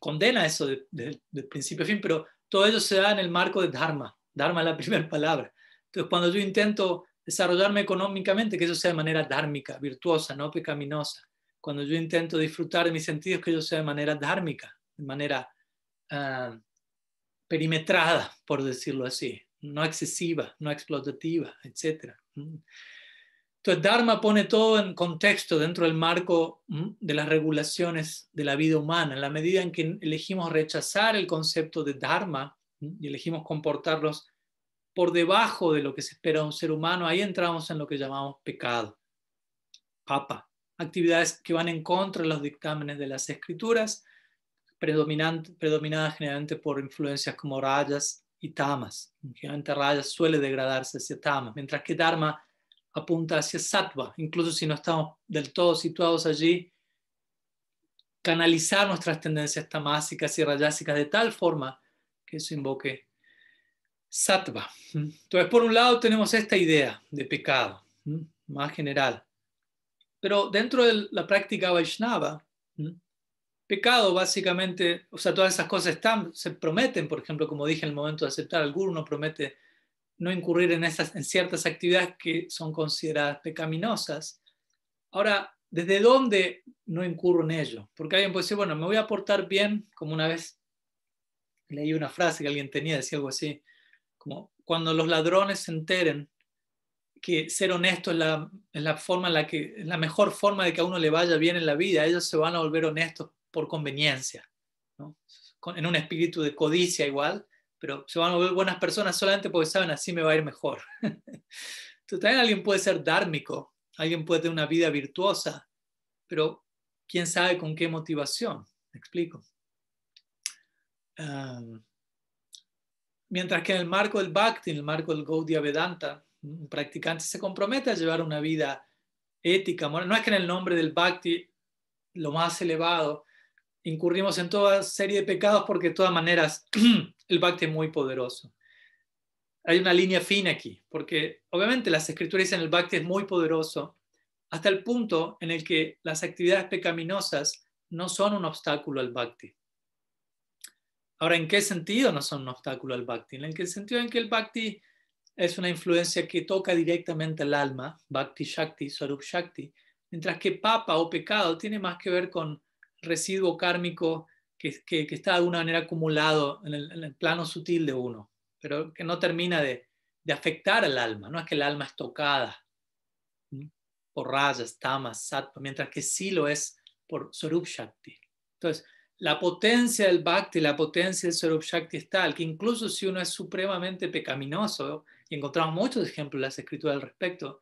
condena eso de principio a fin, pero todo ello se da en el marco de Dharma. Dharma es la primera palabra. Entonces, cuando yo intento desarrollarme económicamente, que eso sea de manera dhármica, virtuosa, no pecaminosa. Cuando yo intento disfrutar de mis sentidos, que eso sea de manera dhármica, de manera perimetrada, por decirlo así, no excesiva, no explotativa, etc. Entonces, Dharma pone todo en contexto dentro del marco de las regulaciones de la vida humana. En la medida en que elegimos rechazar el concepto de Dharma y elegimos comportarnos por debajo de lo que se espera de un ser humano, ahí entramos en lo que llamamos pecado, papa, actividades que van en contra de los dictámenes de las escrituras, predominadas generalmente por influencias como rayas y tamas. Generalmente rayas suele degradarse hacia tamas, mientras que Dharma apunta hacia sattva, incluso si no estamos del todo situados allí, canalizar nuestras tendencias tamásicas y rayásicas de tal forma que eso invoque sattva. Entonces, por un lado tenemos esta idea de pecado, más general, pero dentro de la práctica Vaishnava, pecado básicamente, o sea, todas esas cosas se prometen, por ejemplo, como dije en el momento de aceptar al guru, uno promete no incurrir en ciertas actividades que son consideradas pecaminosas. Ahora, ¿desde dónde no incurro en ello? Porque alguien puede decir, bueno, me voy a portar bien, como una vez leí una frase que alguien tenía, decía algo así, como cuando los ladrones se enteren que ser honesto es forma en es la mejor forma de que a uno le vaya bien en la vida, ellos se van a volver honestos por conveniencia, ¿no? En un espíritu de codicia igual, pero se van a volver buenas personas solamente porque saben así me va a ir mejor. Entonces también alguien puede ser dármico, alguien puede tener una vida virtuosa, pero quién sabe con qué motivación. ¿Me explico? Mientras que en el marco del Bhakti, en el marco del Gaudiya Vedanta, un practicante se compromete a llevar una vida ética, moral. No es que en el nombre del Bhakti, lo más elevado, incurrimos en toda serie de pecados porque de todas maneras el Bhakti es muy poderoso. Hay una línea fina aquí, porque obviamente las escrituras dicen el Bhakti es muy poderoso hasta el punto en el que las actividades pecaminosas no son un obstáculo al Bhakti. Ahora, ¿en qué sentido no son un obstáculo al Bhakti? En el sentido en que el Bhakti es una influencia que toca directamente al alma, Bhakti Shakti, Swarup Shakti, mientras que papa o pecado tiene más que ver con residuo kármico que está de alguna manera acumulado en el plano sutil de uno, pero que no termina de afectar al alma, no es que el alma es tocada. por rajas, tamas, sattva, mientras que sí lo es por Swarup Shakti. Entonces, la potencia del Bhakti, la potencia del Swarup Shakti es tal que incluso si uno es supremamente pecaminoso, y encontramos muchos ejemplos en las escrituras al respecto,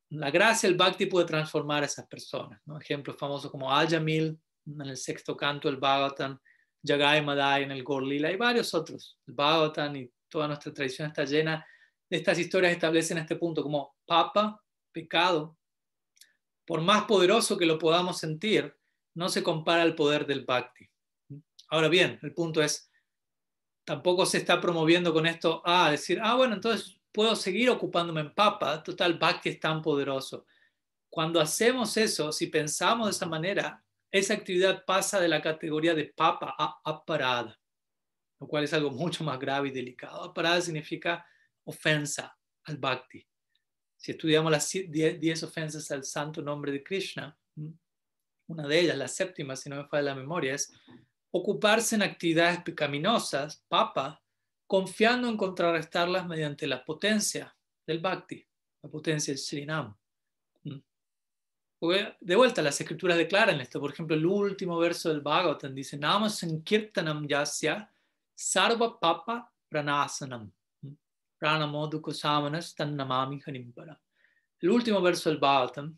la gracia del Bhakti puede transformar a esas personas, ¿no? Ejemplos famosos como Al-Jamil en el sexto canto del Bhagavatam, Jagai Madai en el Gaur Lila y varios otros. El Bhagavatam y toda nuestra tradición está llena de estas historias que establecen este punto como papa, pecado, por más poderoso que lo podamos sentir, no se compara al poder del Bhakti. Ahora bien, el punto es, tampoco se está promoviendo con esto a decir, bueno, entonces puedo seguir ocupándome en papa, total, Bhakti es tan poderoso. Cuando hacemos eso, si pensamos de esa manera, esa actividad pasa de la categoría de papa a aparada, lo cual es algo mucho más grave y delicado. Aparada significa ofensa al Bhakti. Si estudiamos las 10 ofensas al santo nombre de Krishna, una de ellas, la séptima, si no me falla la memoria, es ocuparse en actividades pecaminosas, papa, confiando en contrarrestarlas mediante la potencia del Bhakti, la potencia del Srinam. Porque de vuelta, las escrituras declaran esto. Por ejemplo, el último verso del Bhagavatam dice: Nama sankirtanam yasya sarva papa pranasanam pranamoduko samanas tannamami harimpara. El último verso del Bhagavatam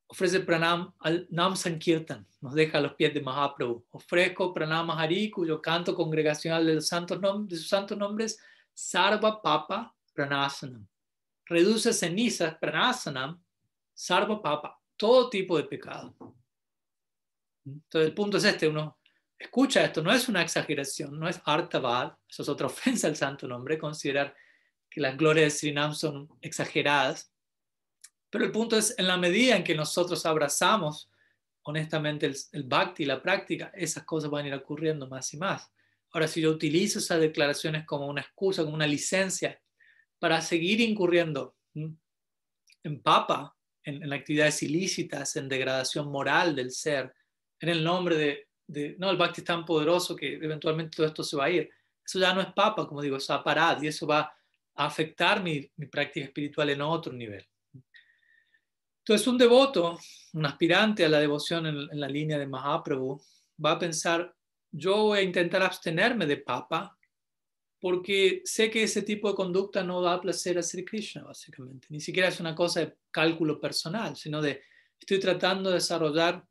ofrece pranam al Nam Sankirtan, nos deja a los pies de Mahaprabhu. Ofrezco pranam a Hari, cuyo canto congregacional de sus santos nombres, sarva papa pranasanam. Reduce cenizas, pranasanam, sarva papa, todo tipo de pecado. Entonces el punto es este, uno escucha esto, no es una exageración, no es artavad, eso es otra ofensa al santo nombre, considerar que las glorias de Srinam son exageradas, pero el punto es, en la medida en que nosotros abrazamos honestamente el bhakti, la práctica, esas cosas van a ir ocurriendo más y más. Ahora, si yo utilizo esas declaraciones como una excusa, como una licencia para seguir incurriendo en papa, en actividades ilícitas, en degradación moral del ser, en el nombre no, el bhakti es tan poderoso que eventualmente todo esto se va a ir. Eso ya no es papa, como digo, es aparad, y eso va a afectar mi práctica espiritual en otro nivel. Entonces, un devoto, un aspirante a la devoción en la línea de Mahaprabhu, va a pensar: yo voy a intentar abstenerme de papa porque sé que ese tipo de conducta no da placer a Sri Krishna, básicamente. Ni siquiera es una cosa de cálculo personal, sino de estoy tratando de desarrollar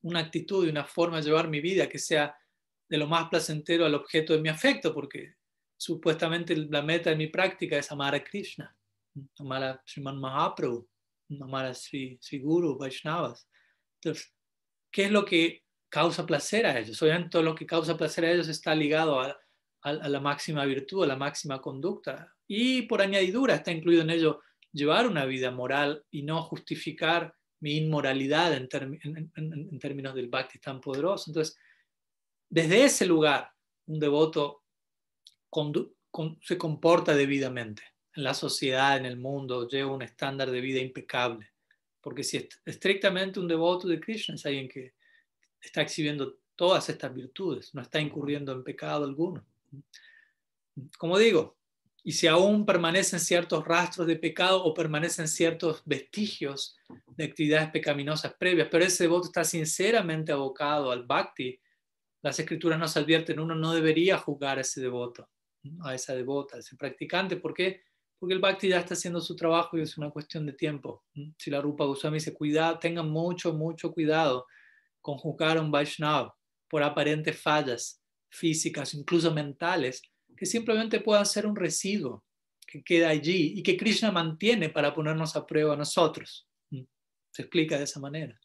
una actitud y una forma de llevar mi vida que sea de lo más placentero al objeto de mi afecto, porque supuestamente la meta de mi práctica es amar a Krishna, amar a Sriman Mahaprabhu, amar a Sri Guru, Vaishnavas. Entonces, ¿qué es lo que causa placer a ellos? Obviamente todo lo que causa placer a ellos está ligado a la máxima virtud, a la máxima conducta. Y por añadidura está incluido en ello llevar una vida moral y no justificar mi inmoralidad en términos del bhakti tan poderoso. Entonces, desde ese lugar, un devoto se comporta debidamente en la sociedad, en el mundo, lleva un estándar de vida impecable. Porque si es estrictamente un devoto de Krishna, es alguien que está exhibiendo todas estas virtudes, no está incurriendo en pecado alguno. Como digo, y si aún permanecen ciertos rastros de pecado o permanecen ciertos vestigios de actividades pecaminosas previas, pero ese devoto está sinceramente abocado al bhakti, las escrituras nos advierten: uno no debería juzgar a ese devoto, a esa devota, a ese practicante. ¿Por qué? Porque el bhakti ya está haciendo su trabajo y es una cuestión de tiempo. Si la Rupa Goswami dice: tengan mucho cuidado con juzgar a un Vaishnava por aparentes fallas físicas, incluso mentales, que simplemente puedan ser un residuo que queda allí y que Krishna mantiene para ponernos a prueba a nosotros. Se explica de esa manera.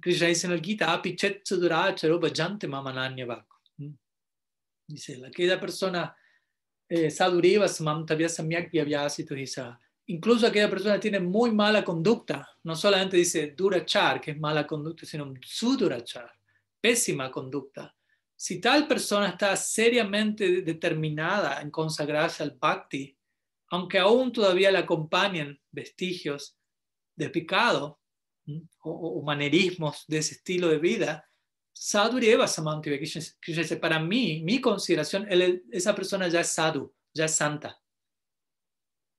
Krishna dice en el Gita: Api chet suduracharo bhajante mamananyavak. Dice, aquella persona saduriva samam tavya samyak vyavyasito hisa. Incluso aquella persona que tiene muy mala conducta, no solamente dice durachar, que es mala conducta, sino sudurachar, pésima conducta. Si tal persona está seriamente determinada en consagrarse al bhakti, aunque aún todavía le acompañen vestigios de pecado o manerismos de ese estilo de vida, sadhu reva samanti, Krishna dice: para mí, mi consideración, esa persona ya es sadhu, ya es santa.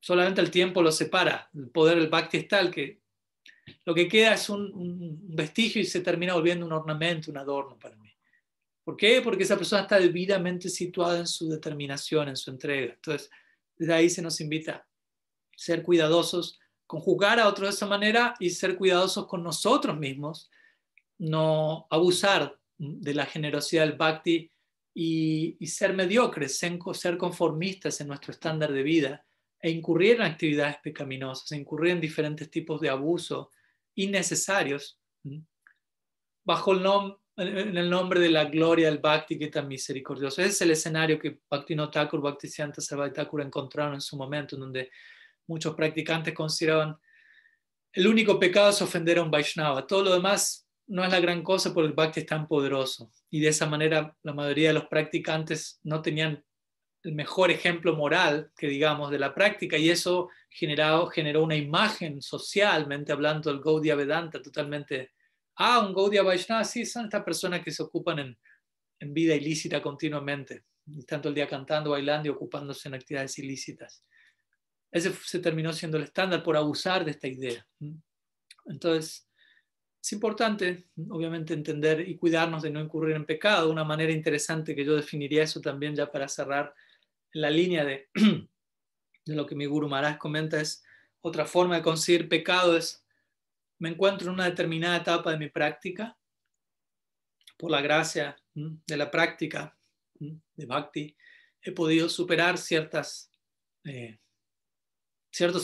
Solamente el tiempo lo separa. El poder del bhakti es tal que lo que queda es un vestigio y se termina volviendo un ornamento, un adorno para mí. ¿Por qué? Porque esa persona está debidamente situada en su determinación, en su entrega. Entonces, desde ahí se nos invita a ser cuidadosos con juzgar a otros de esa manera y ser cuidadosos con nosotros mismos, no abusar de la generosidad del bhakti y ser mediocres, ser conformistas en nuestro estándar de vida e incurrir en actividades pecaminosas, incurrir en diferentes tipos de abuso innecesarios bajo en el nombre de la gloria del bhakti que es tan misericordioso. Ese es el escenario que Bhaktivinoda Thakur, Bhaktisiddhanta Sarvabhauma Thakur encontraron en su momento, en donde muchos practicantes consideraban el único pecado es ofender a un Vaishnava. Todo lo demás no es la gran cosa porque el Bhakti es tan poderoso. Y de esa manera la mayoría de los practicantes no tenían el mejor ejemplo moral, que digamos, de la práctica, y eso generó una imagen socialmente hablando del Gaudiya Vedanta totalmente, un Gaudiya Vaishnava, sí, son estas personas que se ocupan en vida ilícita continuamente, y tanto el día cantando, bailando y ocupándose en actividades ilícitas. Ese se terminó siendo el estándar por abusar de esta idea. Entonces, es importante, obviamente, entender y cuidarnos de no incurrir en pecado. Una manera interesante que yo definiría eso también ya para cerrar en la línea de lo que mi Guru Maharaj comenta es otra forma de conseguir pecado es me encuentro en una determinada etapa de mi práctica por la gracia de la práctica de Bhakti he podido superar ciertos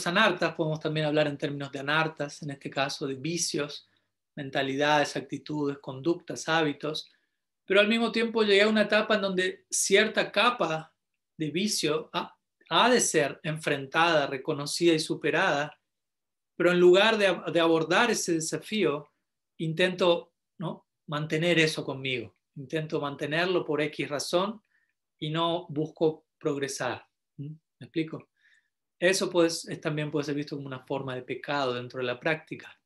anartas, podemos también hablar en términos de anartas, en este caso de vicios, mentalidades, actitudes, conductas, hábitos, pero al mismo tiempo llegué a una etapa en donde cierta capa de vicio ha de ser enfrentada, reconocida y superada, pero en lugar de abordar ese desafío, intento, ¿no?, mantener eso conmigo, intento mantenerlo por X razón y no busco progresar. ¿Me explico? Eso pues, también puede ser visto como una forma de pecado dentro de la práctica,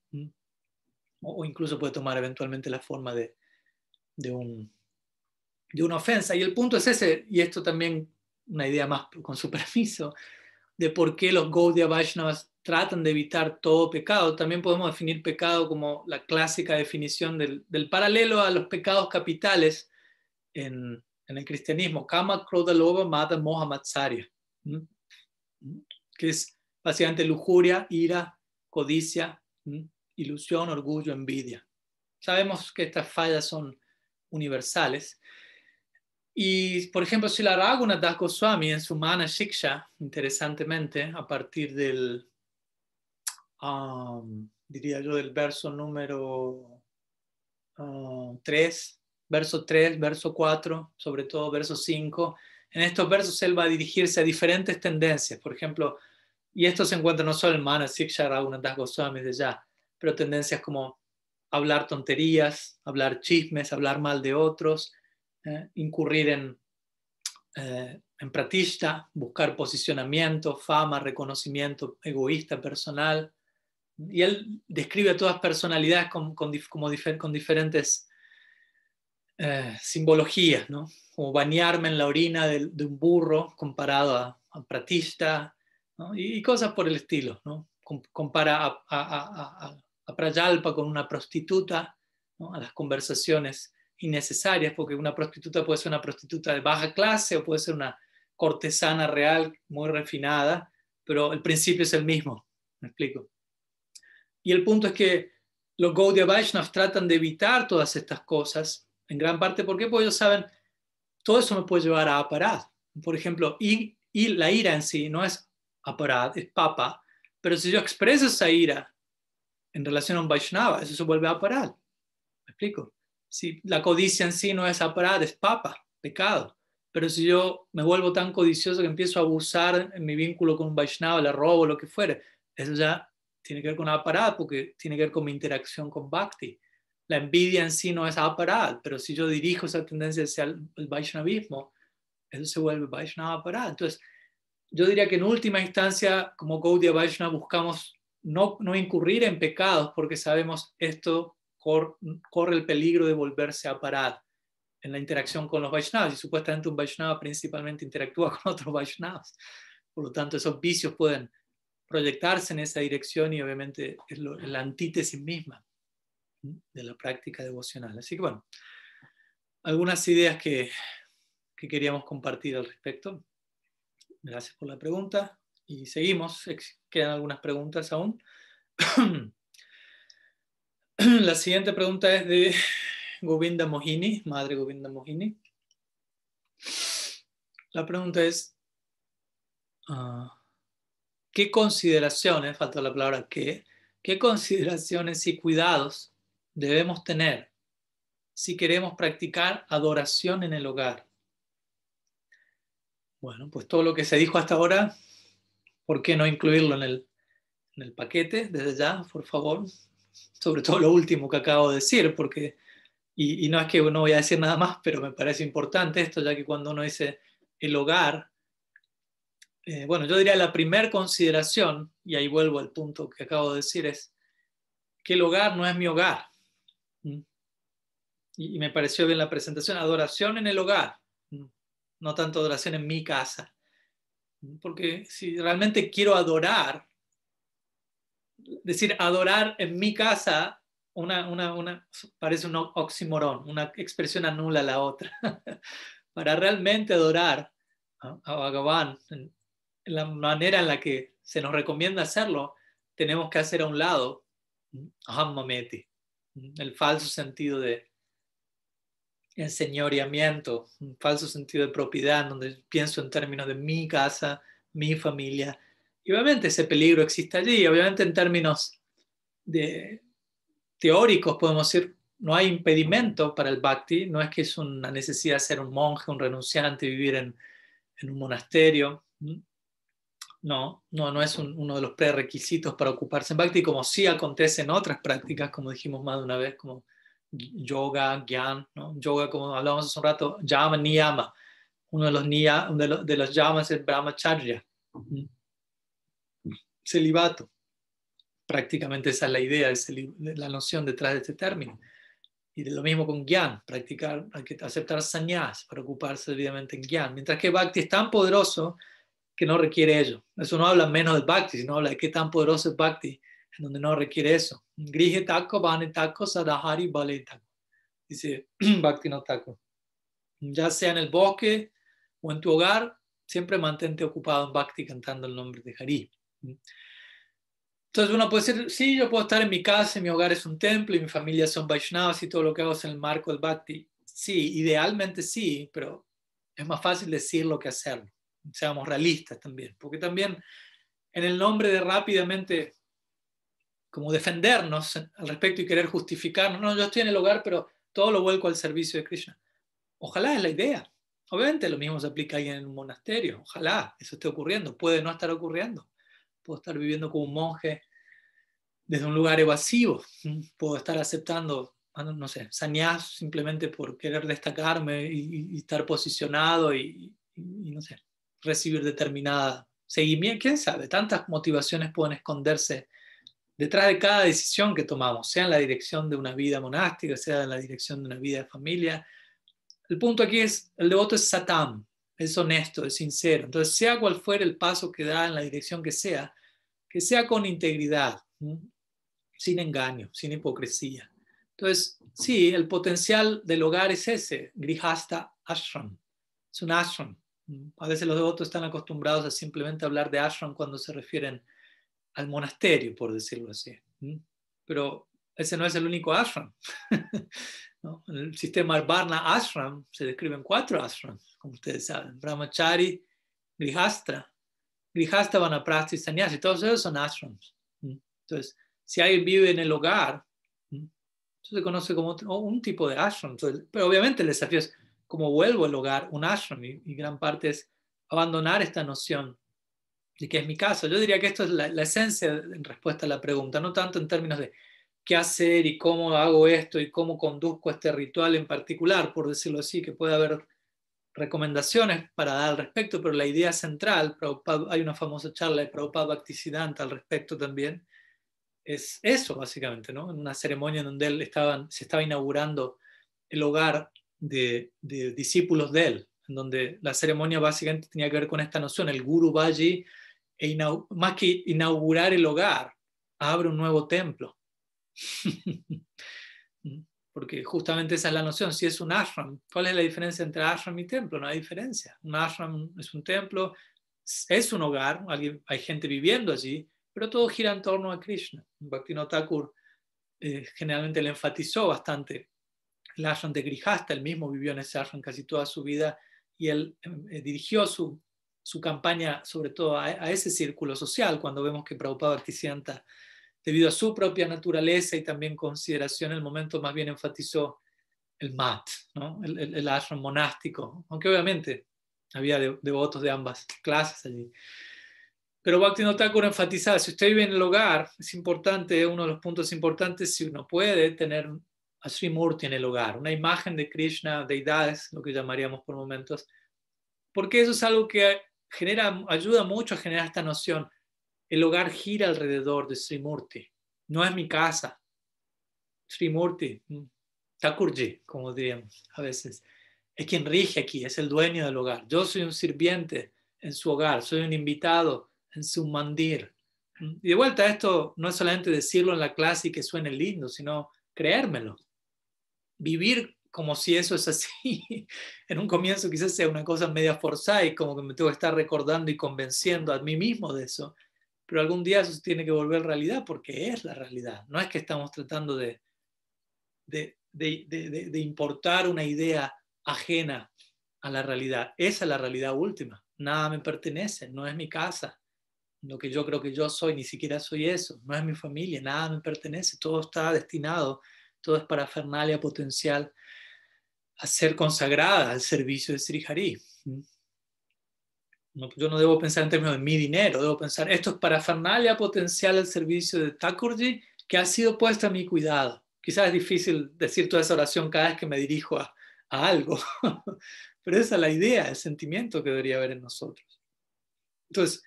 o incluso puede tomar eventualmente la forma de una ofensa. Y el punto es ese, y esto también una idea más con su permiso, de por qué los Gaudiya Vaishnavas tratan de evitar todo pecado. También podemos definir pecado como la clásica definición del paralelo a los pecados capitales en el cristianismo, Kama, Krodha, Lobha, Mada, Moha, Matsarya, que es básicamente lujuria, ira, codicia, ilusión, orgullo, envidia. Sabemos que estas fallas son universales. Y, por ejemplo, Srila Raghunath Das Goswami en su Mana Shiksha, interesantemente, a partir del, diría yo, del verso número 3, verso 3, verso 4, sobre todo verso 5, en estos versos él va a dirigirse a diferentes tendencias, por ejemplo, y esto se encuentra no solo en Mana Shiksha Raghunath Das Goswami de ya, pero tendencias como hablar tonterías, hablar chismes, hablar mal de otros, incurrir en pratishta, buscar posicionamiento, fama, reconocimiento egoísta, personal. Y él describe a todas personalidades con diferentes simbologías, ¿no? Como bañarme en la orina de un burro comparado a pratishta, ¿no? Y cosas por el estilo, ¿no? Compara a Prayalpa con una prostituta, ¿no? A las conversaciones innecesarias, porque una prostituta puede ser una prostituta de baja clase o puede ser una cortesana real muy refinada, pero el principio es el mismo, ¿me explico? Y el punto es que los Gaudiya Vaishnavas tratan de evitar todas estas cosas, en gran parte porque ellos saben, todo eso me puede llevar a aparad. Por ejemplo, y la ira en sí no es aparad, es papa, pero si yo expreso esa ira en relación a un Vaishnava, eso se vuelve aparad. ¿Me explico? Si la codicia en sí no es aparad, es papa, pecado. Pero si yo me vuelvo tan codicioso que empiezo a abusar en mi vínculo con un Vaishnava, le robo, lo que fuere, eso ya tiene que ver con aparad, porque tiene que ver con mi interacción con Bhakti. La envidia en sí no es aparad, pero si yo dirijo esa tendencia hacia el Vaishnavismo, eso se vuelve Vaishnava aparad. Entonces, yo diría que en última instancia, como Gaudiya Vaishnava, buscamos no incurrir en pecados, porque sabemos esto corre el peligro de volverse aparad en la interacción con los Vaishnavas, y supuestamente un Vaishnava principalmente interactúa con otros Vaishnavas. Por lo tanto, esos vicios pueden proyectarse en esa dirección y obviamente es la antítesis misma de la práctica devocional. Así que bueno, algunas ideas que queríamos compartir al respecto. Gracias por la pregunta y seguimos. Quedan algunas preguntas aún. La siguiente pregunta es de Govinda Mohini, madre Govinda Mohini. La pregunta es, ¿qué consideraciones, falta la palabra qué consideraciones y cuidados debemos tener si queremos practicar adoración en el hogar? Bueno, pues todo lo que se dijo hasta ahora, ¿por qué no incluirlo en el paquete desde ya, por favor? Sobre todo lo último que acabo de decir, porque, y no es que no voy a decir nada más, pero me parece importante esto, ya que cuando uno dice el hogar, bueno, yo diría la primera consideración, y ahí vuelvo al punto que acabo de decir, es que el hogar no es mi hogar. Y me pareció bien la presentación, adoración en el hogar, no tanto adoración en mi casa. Porque si realmente quiero adorar, decir adorar en mi casa, parece un oxímoron, una expresión anula la otra. Para realmente adorar a Bhagavan, en la manera en la que se nos recomienda hacerlo, tenemos que hacer a un lado aham mameti, el falso sentido de enseñoreamiento, un falso sentido de propiedad, donde pienso en términos de mi casa, mi familia. Y obviamente ese peligro existe allí. Obviamente en términos teóricos podemos decir, no hay impedimento para el bhakti, no es que es una necesidad de ser un monje, un renunciante, vivir en un monasterio. No es uno de los prerequisitos para ocuparse en bhakti, como sí acontece en otras prácticas, como dijimos más de una vez, como yoga, gyan, ¿no? Yoga, como hablábamos hace un rato, yama, niyama. Uno de los yamas es brahmacharya, celibato. Prácticamente esa es la idea, la noción detrás de este término. Y de lo mismo con gyan, practicar, hay que aceptar sannyas para ocuparse debidamente en gyan. Mientras que bhakti es tan poderoso que no requiere ello. Eso no habla menos del bhakti, sino habla de qué tan poderoso es bhakti, en donde no requiere eso. Grihe tako, bane tako, sadahari bale tako. Dice Bhakti no tako. Ya sea en el bosque o en tu hogar, siempre mantente ocupado en bhakti cantando el nombre de Hari. Entonces uno puede decir, sí, yo puedo estar en mi casa, mi hogar es un templo y mi familia son Vaishnavas y todo lo que hago es en el marco del bhakti. Sí, idealmente sí, pero es más fácil decirlo que hacerlo. Seamos realistas también, porque también en el nombre de rápidamente como defendernos al respecto y querer justificarnos, no, yo estoy en el hogar, pero todo lo vuelco al servicio de Krishna. Ojalá es la idea. Obviamente lo mismo se aplica ahí en un monasterio. Ojalá eso esté ocurriendo. Puede no estar ocurriendo. Puedo estar viviendo como un monje desde un lugar evasivo. Puedo estar aceptando, no sé, sannyas simplemente por querer destacarme y estar posicionado y no sé, recibir determinada seguimiento. ¿Quién sabe? Tantas motivaciones pueden esconderse detrás de cada decisión que tomamos, sea en la dirección de una vida monástica, sea en la dirección de una vida de familia. El punto aquí es, el devoto es satam, es honesto, es sincero. Entonces, sea cual fuere el paso que da en la dirección que sea con integridad, sin engaño, sin hipocresía. Entonces, sí, el potencial del hogar es ese, grihasta ashram, es un ashram. A veces los devotos están acostumbrados a simplemente hablar de ashram cuando se refieren al monasterio, por decirlo así. Pero ese no es el único ashram. ¿No? En el sistema Varna ashram se describen 4 ashrams, como ustedes saben: brahmachari, grihasta, vanaprastha y sannyasi. Todos esos son ashrams. Entonces, si alguien vive en el hogar, eso se conoce como un tipo de ashram. Entonces, pero obviamente el desafío es cómo vuelvo al hogar un ashram, y gran parte es abandonar esta noción de que es mi casa. Yo diría que esto es la esencia en respuesta a la pregunta, no tanto en términos de qué hacer y cómo hago esto y cómo conduzco este ritual en particular, por decirlo así, que puede haber recomendaciones para dar al respecto, pero la idea central, hay una famosa charla de Prabhupada Bhaktisiddhanta al respecto también, es eso básicamente, ¿no? En una ceremonia en donde se estaba inaugurando el hogar de discípulos de él, en donde la ceremonia básicamente tenía que ver con esta noción: el guru va allí más que inaugurar el hogar, abre un nuevo templo. Porque justamente esa es la noción. Si es un ashram, ¿cuál es la diferencia entre ashram y templo? No hay diferencia. Un ashram es un templo, es un hogar, hay gente viviendo allí, pero todo gira en torno a Krishna. Bhaktivinoda Thakur generalmente le enfatizó bastante el ashram de Grihasta. Él mismo vivió en ese ashram casi toda su vida y él dirigió su campaña sobre todo a ese círculo social. Cuando vemos que Prabhupada Bhaktisiddhanta, debido a su propia naturaleza y también consideración, el momento más bien enfatizó el mat, ¿no? el ashram monástico, aunque obviamente había devotos de ambas clases allí. Pero Bhaktivinoda Thakur enfatizaba, si usted vive en el hogar, es importante, uno de los puntos importantes, si uno puede tener a Sri Murti en el hogar, una imagen de Krishna, deidades, lo que llamaríamos por momentos, porque eso es algo que ayuda mucho a generar esta noción. El hogar gira alrededor de Sri Murti. No es mi casa. Sri Murti, Thakurji, como diríamos a veces, es quien rige aquí, es el dueño del hogar. Yo soy un sirviente en su hogar, soy un invitado en su mandir. Y de vuelta, esto no es solamente decirlo en la clase y que suene lindo, sino creérmelo. Vivir como si eso es así. En un comienzo quizás sea una cosa media forzada y como que me tengo que estar recordando y convenciendo a mí mismo de eso. Pero algún día eso se tiene que volver realidad porque es la realidad. No es que estamos tratando de importar una idea ajena a la realidad. Esa es la realidad última. Nada me pertenece, no es mi casa. Lo que yo creo que yo soy, ni siquiera soy eso. No es mi familia, nada me pertenece. Todo está destinado, todo es parafernalia potencial a ser consagrada al servicio de Sri Hari. Yo no debo pensar en términos de mi dinero, debo pensar, esto es parafernalia potencial al servicio de Thakurji que ha sido puesta a mi cuidado. Quizás es difícil decir toda esa oración cada vez que me dirijo a algo, pero esa es la idea, el sentimiento que debería haber en nosotros. Entonces,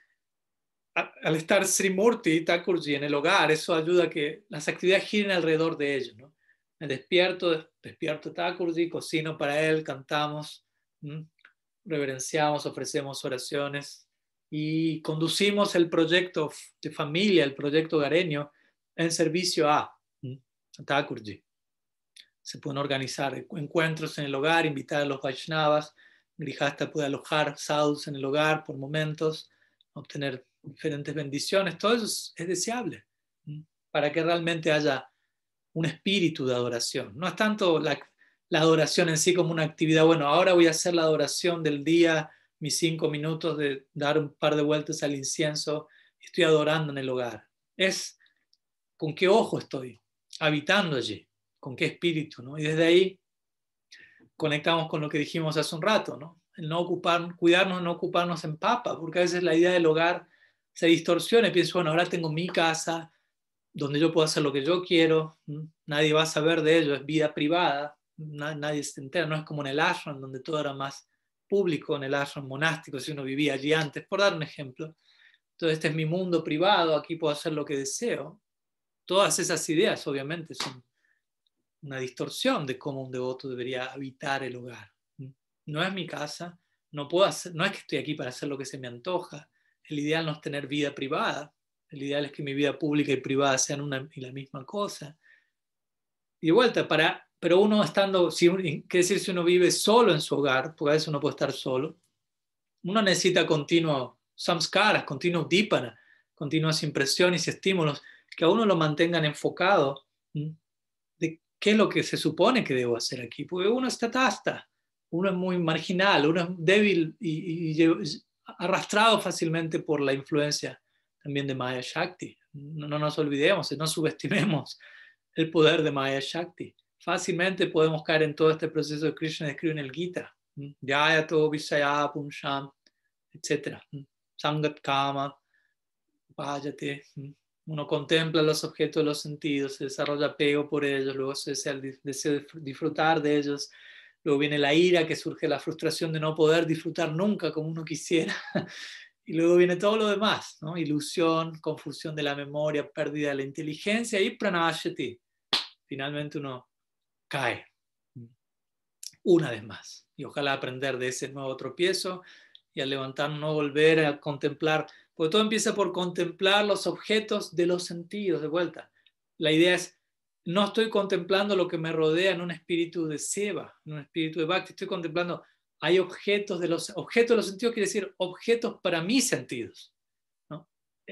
al estar Sri Murti y Thakurji en el hogar, eso ayuda a que las actividades giren alrededor de ellos, ¿no? Me despierto Thakurji, cocino para él, cantamos, reverenciamos, ofrecemos oraciones y conducimos el proyecto de familia, el proyecto hogareño, en servicio a Thakurji. Se pueden organizar encuentros en el hogar, invitar a los Vaishnavas, Grihasta puede alojar sadhus en el hogar por momentos, obtener diferentes bendiciones, todo eso es deseable para que realmente haya un espíritu de adoración. No es tanto la adoración en sí como una actividad, bueno, ahora voy a hacer la adoración del día, mis 5 minutos de dar un par de vueltas al incienso, estoy adorando en el hogar. Es con qué ojo estoy habitando allí, con qué espíritu, ¿no? Y desde ahí conectamos con lo que dijimos hace un rato, ¿no? El cuidarnos de no ocuparnos en papa, porque a veces la idea del hogar se distorsiona y pienso, bueno, ahora tengo mi casa, donde yo puedo hacer lo que yo quiero, nadie va a saber de ello, es vida privada, nadie se entera, no es como en el ashram, donde todo era más público, en el ashram monástico, si uno vivía allí antes, por dar un ejemplo. Entonces, este es mi mundo privado, aquí puedo hacer lo que deseo. Todas esas ideas, obviamente, son una distorsión de cómo un devoto debería habitar el hogar. No es mi casa, no es que estoy aquí para hacer lo que se me antoja. El ideal no es tener vida privada. El ideal es que mi vida pública y privada sean una y la misma cosa. Y de vuelta, pero uno estando, ¿qué decir si uno vive solo en su hogar? Porque a veces uno puede estar solo. Uno necesita continuos samskaras, continuos dípana, continuas impresiones y estímulos que a uno lo mantengan enfocado de qué es lo que se supone que debo hacer aquí. Porque uno está tasta, uno es muy marginal, uno es débil y arrastrado fácilmente por la influencia también de Maya Shakti. No nos olvidemos, no subestimemos el poder de Maya Shakti. Fácilmente podemos caer en todo este proceso que Krishna describe en el Gita. Yayato Visaya Pumsham, etc. Sangat Kama, Vayate. Uno contempla los objetos de los sentidos, se desarrolla apego por ellos, luego se desea el deseo de disfrutar de ellos, luego viene la ira, que surge la frustración de no poder disfrutar nunca como uno quisiera, y luego viene todo lo demás, ¿no? Ilusión, confusión de la memoria, pérdida de la inteligencia y pranashati. Finalmente uno cae una vez más, y ojalá aprender de ese nuevo tropiezo y al levantarnos no volver a contemplar Porque todo empieza por contemplar los objetos de los sentidos, de vuelta. La idea es, no estoy contemplando lo que me rodea en un espíritu de seva, en un espíritu de bhakti, estoy contemplando, hay objetos de los sentidos, quiere decir objetos para mis sentidos, ¿no?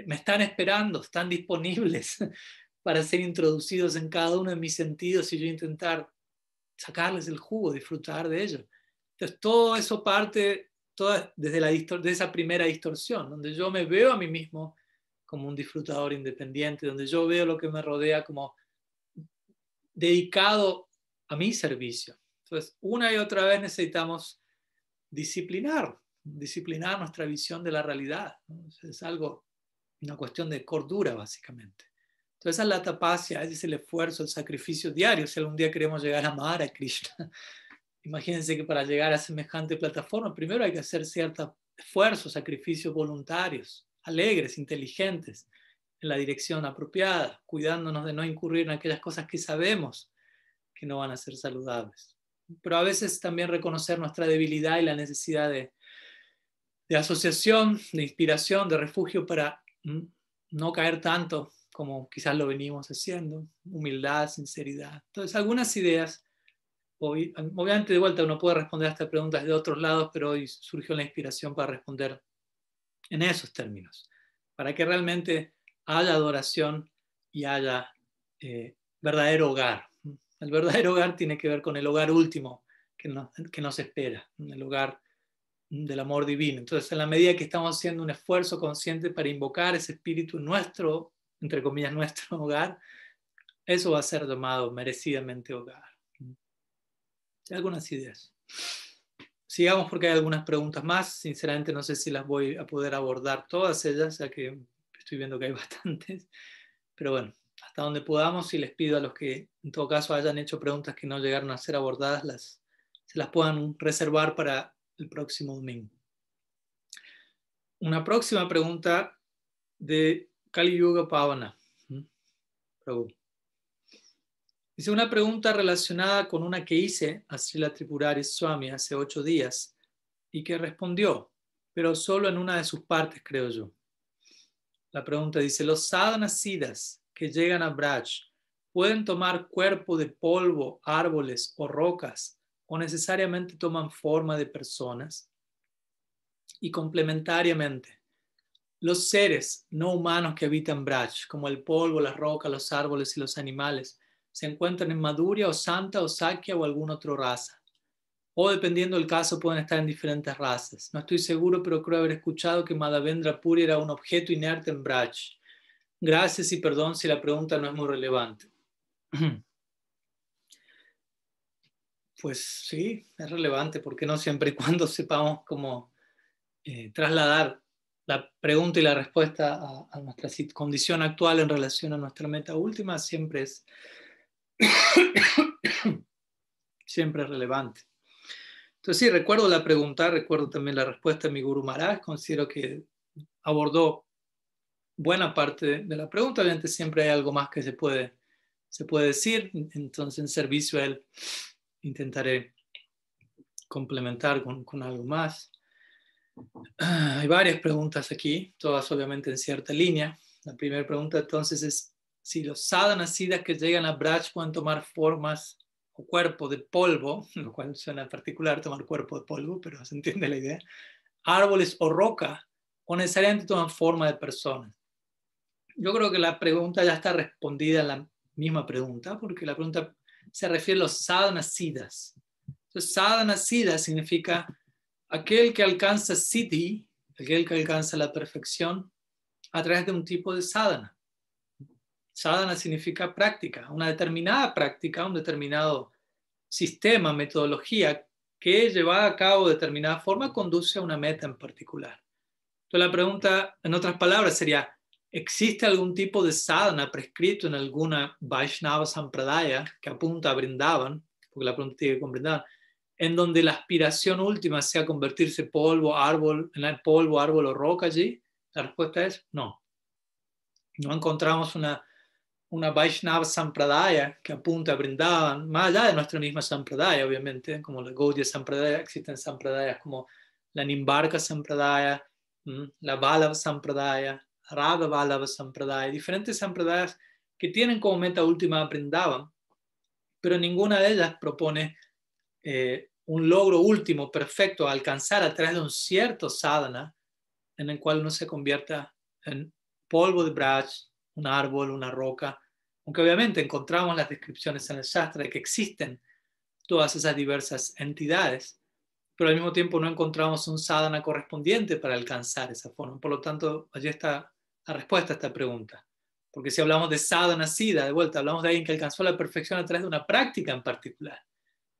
Me están esperando, están disponibles para ser introducidos en cada uno de mis sentidos y yo intentar sacarles el jugo, disfrutar de ellos. Entonces todo eso parte de esa primera distorsión, donde yo me veo a mí mismo como un disfrutador independiente, donde yo veo lo que me rodea como dedicado a mi servicio. Entonces, una y otra vez necesitamos disciplinar nuestra visión de la realidad, ¿no? Es una cuestión de cordura, básicamente. Entonces, esa es la tapasya, ese es el esfuerzo, el sacrificio diario, si algún día queremos llegar a amar a Krishna. Imagínense que para llegar a semejante plataforma, primero hay que hacer ciertos esfuerzos, sacrificios voluntarios, alegres, inteligentes, en la dirección apropiada, cuidándonos de no incurrir en aquellas cosas que sabemos que no van a ser saludables. Pero a veces también reconocer nuestra debilidad y la necesidad de asociación, de inspiración, de refugio para no caer tanto como quizás lo venimos haciendo, humildad, sinceridad. Entonces, algunas ideas. Obviamente, de vuelta, uno puede responder a estas preguntas de otros lados, pero hoy surgió la inspiración para responder en esos términos, para que realmente haya adoración y haya verdadero hogar. El verdadero hogar tiene que ver con el hogar último que nos espera, el hogar del amor divino. Entonces, en la medida que estamos haciendo un esfuerzo consciente para invocar ese espíritu en nuestro, entre comillas, nuestro hogar, eso va a ser llamado merecidamente hogar. Algunas ideas. Sigamos porque hay algunas preguntas más. Sinceramente no sé si las voy a poder abordar todas ellas, ya que estoy viendo que hay bastantes. Pero bueno, hasta donde podamos, y les pido a los que en todo caso hayan hecho preguntas que no llegaron a ser abordadas, se las puedan reservar para el próximo domingo. Una próxima pregunta de Kali Yuga Pavana. Prabhu. Dice una pregunta relacionada con una que hice a Srila Tripurari Swami hace 8 días y que respondió, pero solo en una de sus partes, creo yo. La pregunta dice, ¿los sadhanasiddhas que llegan a Braj pueden tomar cuerpo de polvo, árboles o rocas o necesariamente toman forma de personas? Y complementariamente, los seres no humanos que habitan Braj, como el polvo, las rocas, los árboles y los animales, se encuentran en Madhurya o Santa o Sakya o alguna otra raza. O dependiendo del caso pueden estar en diferentes razas. No estoy seguro, pero creo haber escuchado que Madhavendra Puri era un objeto inerte en Braj. Gracias y perdón si la pregunta no es muy relevante. Pues sí, es relevante, porque no siempre y cuando sepamos cómo trasladar la pregunta y la respuesta a nuestra condición actual en relación a nuestra meta última, siempre es siempre es relevante. Entonces sí, recuerdo la pregunta, recuerdo también la respuesta de mi Guru Maharaj, considero que abordó buena parte de la pregunta, obviamente siempre hay algo más que se puede decir, entonces en servicio a él intentaré complementar con algo más. Hay varias preguntas aquí, todas obviamente en cierta línea. La primera pregunta entonces es si los sadhanasiddhas que llegan a Braj pueden tomar formas o cuerpo de polvo, lo cual suena particular tomar cuerpo de polvo, pero se entiende la idea, árboles o roca, o necesariamente toman forma de personas. Yo creo que la pregunta ya está respondida en la misma pregunta, porque la pregunta se refiere a los sadhanasiddhas. Entonces, sadhanasiddha significa aquel que alcanza siddhi, aquel que alcanza la perfección a través de un tipo de sadhana. Sadhana significa práctica, una determinada práctica, un determinado sistema, metodología que llevada a cabo de determinada forma conduce a una meta en particular. Entonces la pregunta, en otras palabras, sería, ¿existe algún tipo de sadhana prescrito en alguna Vaishnava Sampradaya que apunta a Vrindavan? Porque la pregunta tiene que con Vrindavan, en donde la aspiración última sea convertirse en polvo, árbol o roca allí. La respuesta es no. No encontramos una Vaishnava Sampradaya que apunta a Vrindavan, más allá de nuestra misma Sampradaya, obviamente, como la Gaudiya Sampradaya, existen Sampradayas como la Nimbarka Sampradaya, la Vallabha Sampradaya, Radha Vallabha Sampradaya, diferentes sampradayas que tienen como meta última Vrindavan, pero ninguna de ellas propone un logro último perfecto a alcanzar a través de un cierto sadhana en el cual uno se convierta en polvo de Braj, un árbol, una roca, aunque obviamente encontramos las descripciones en el Shastra de que existen todas esas diversas entidades, pero al mismo tiempo no encontramos un sadhana correspondiente para alcanzar esa forma. Por lo tanto, allí está la respuesta a esta pregunta. Porque si hablamos de sadhana siddha, de vuelta, hablamos de alguien que alcanzó la perfección a través de una práctica en particular,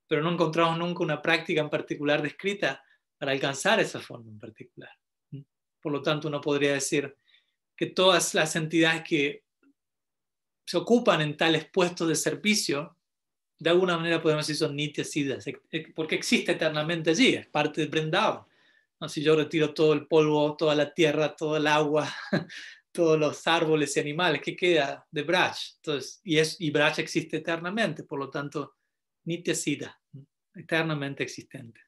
pero no encontramos nunca una práctica en particular descrita para alcanzar esa forma en particular. Por lo tanto, uno podría decir que todas las entidades que se ocupan en tales puestos de servicio, de alguna manera podemos decir son nitya siddhas, porque existe eternamente allí, es parte de Vrindavan. ¿No? Si yo retiro todo el polvo, toda la tierra, todo el agua, todos los árboles y animales, ¿qué queda de Braj? Entonces, y Braj existe eternamente, por lo tanto, nitya siddha, eternamente existente.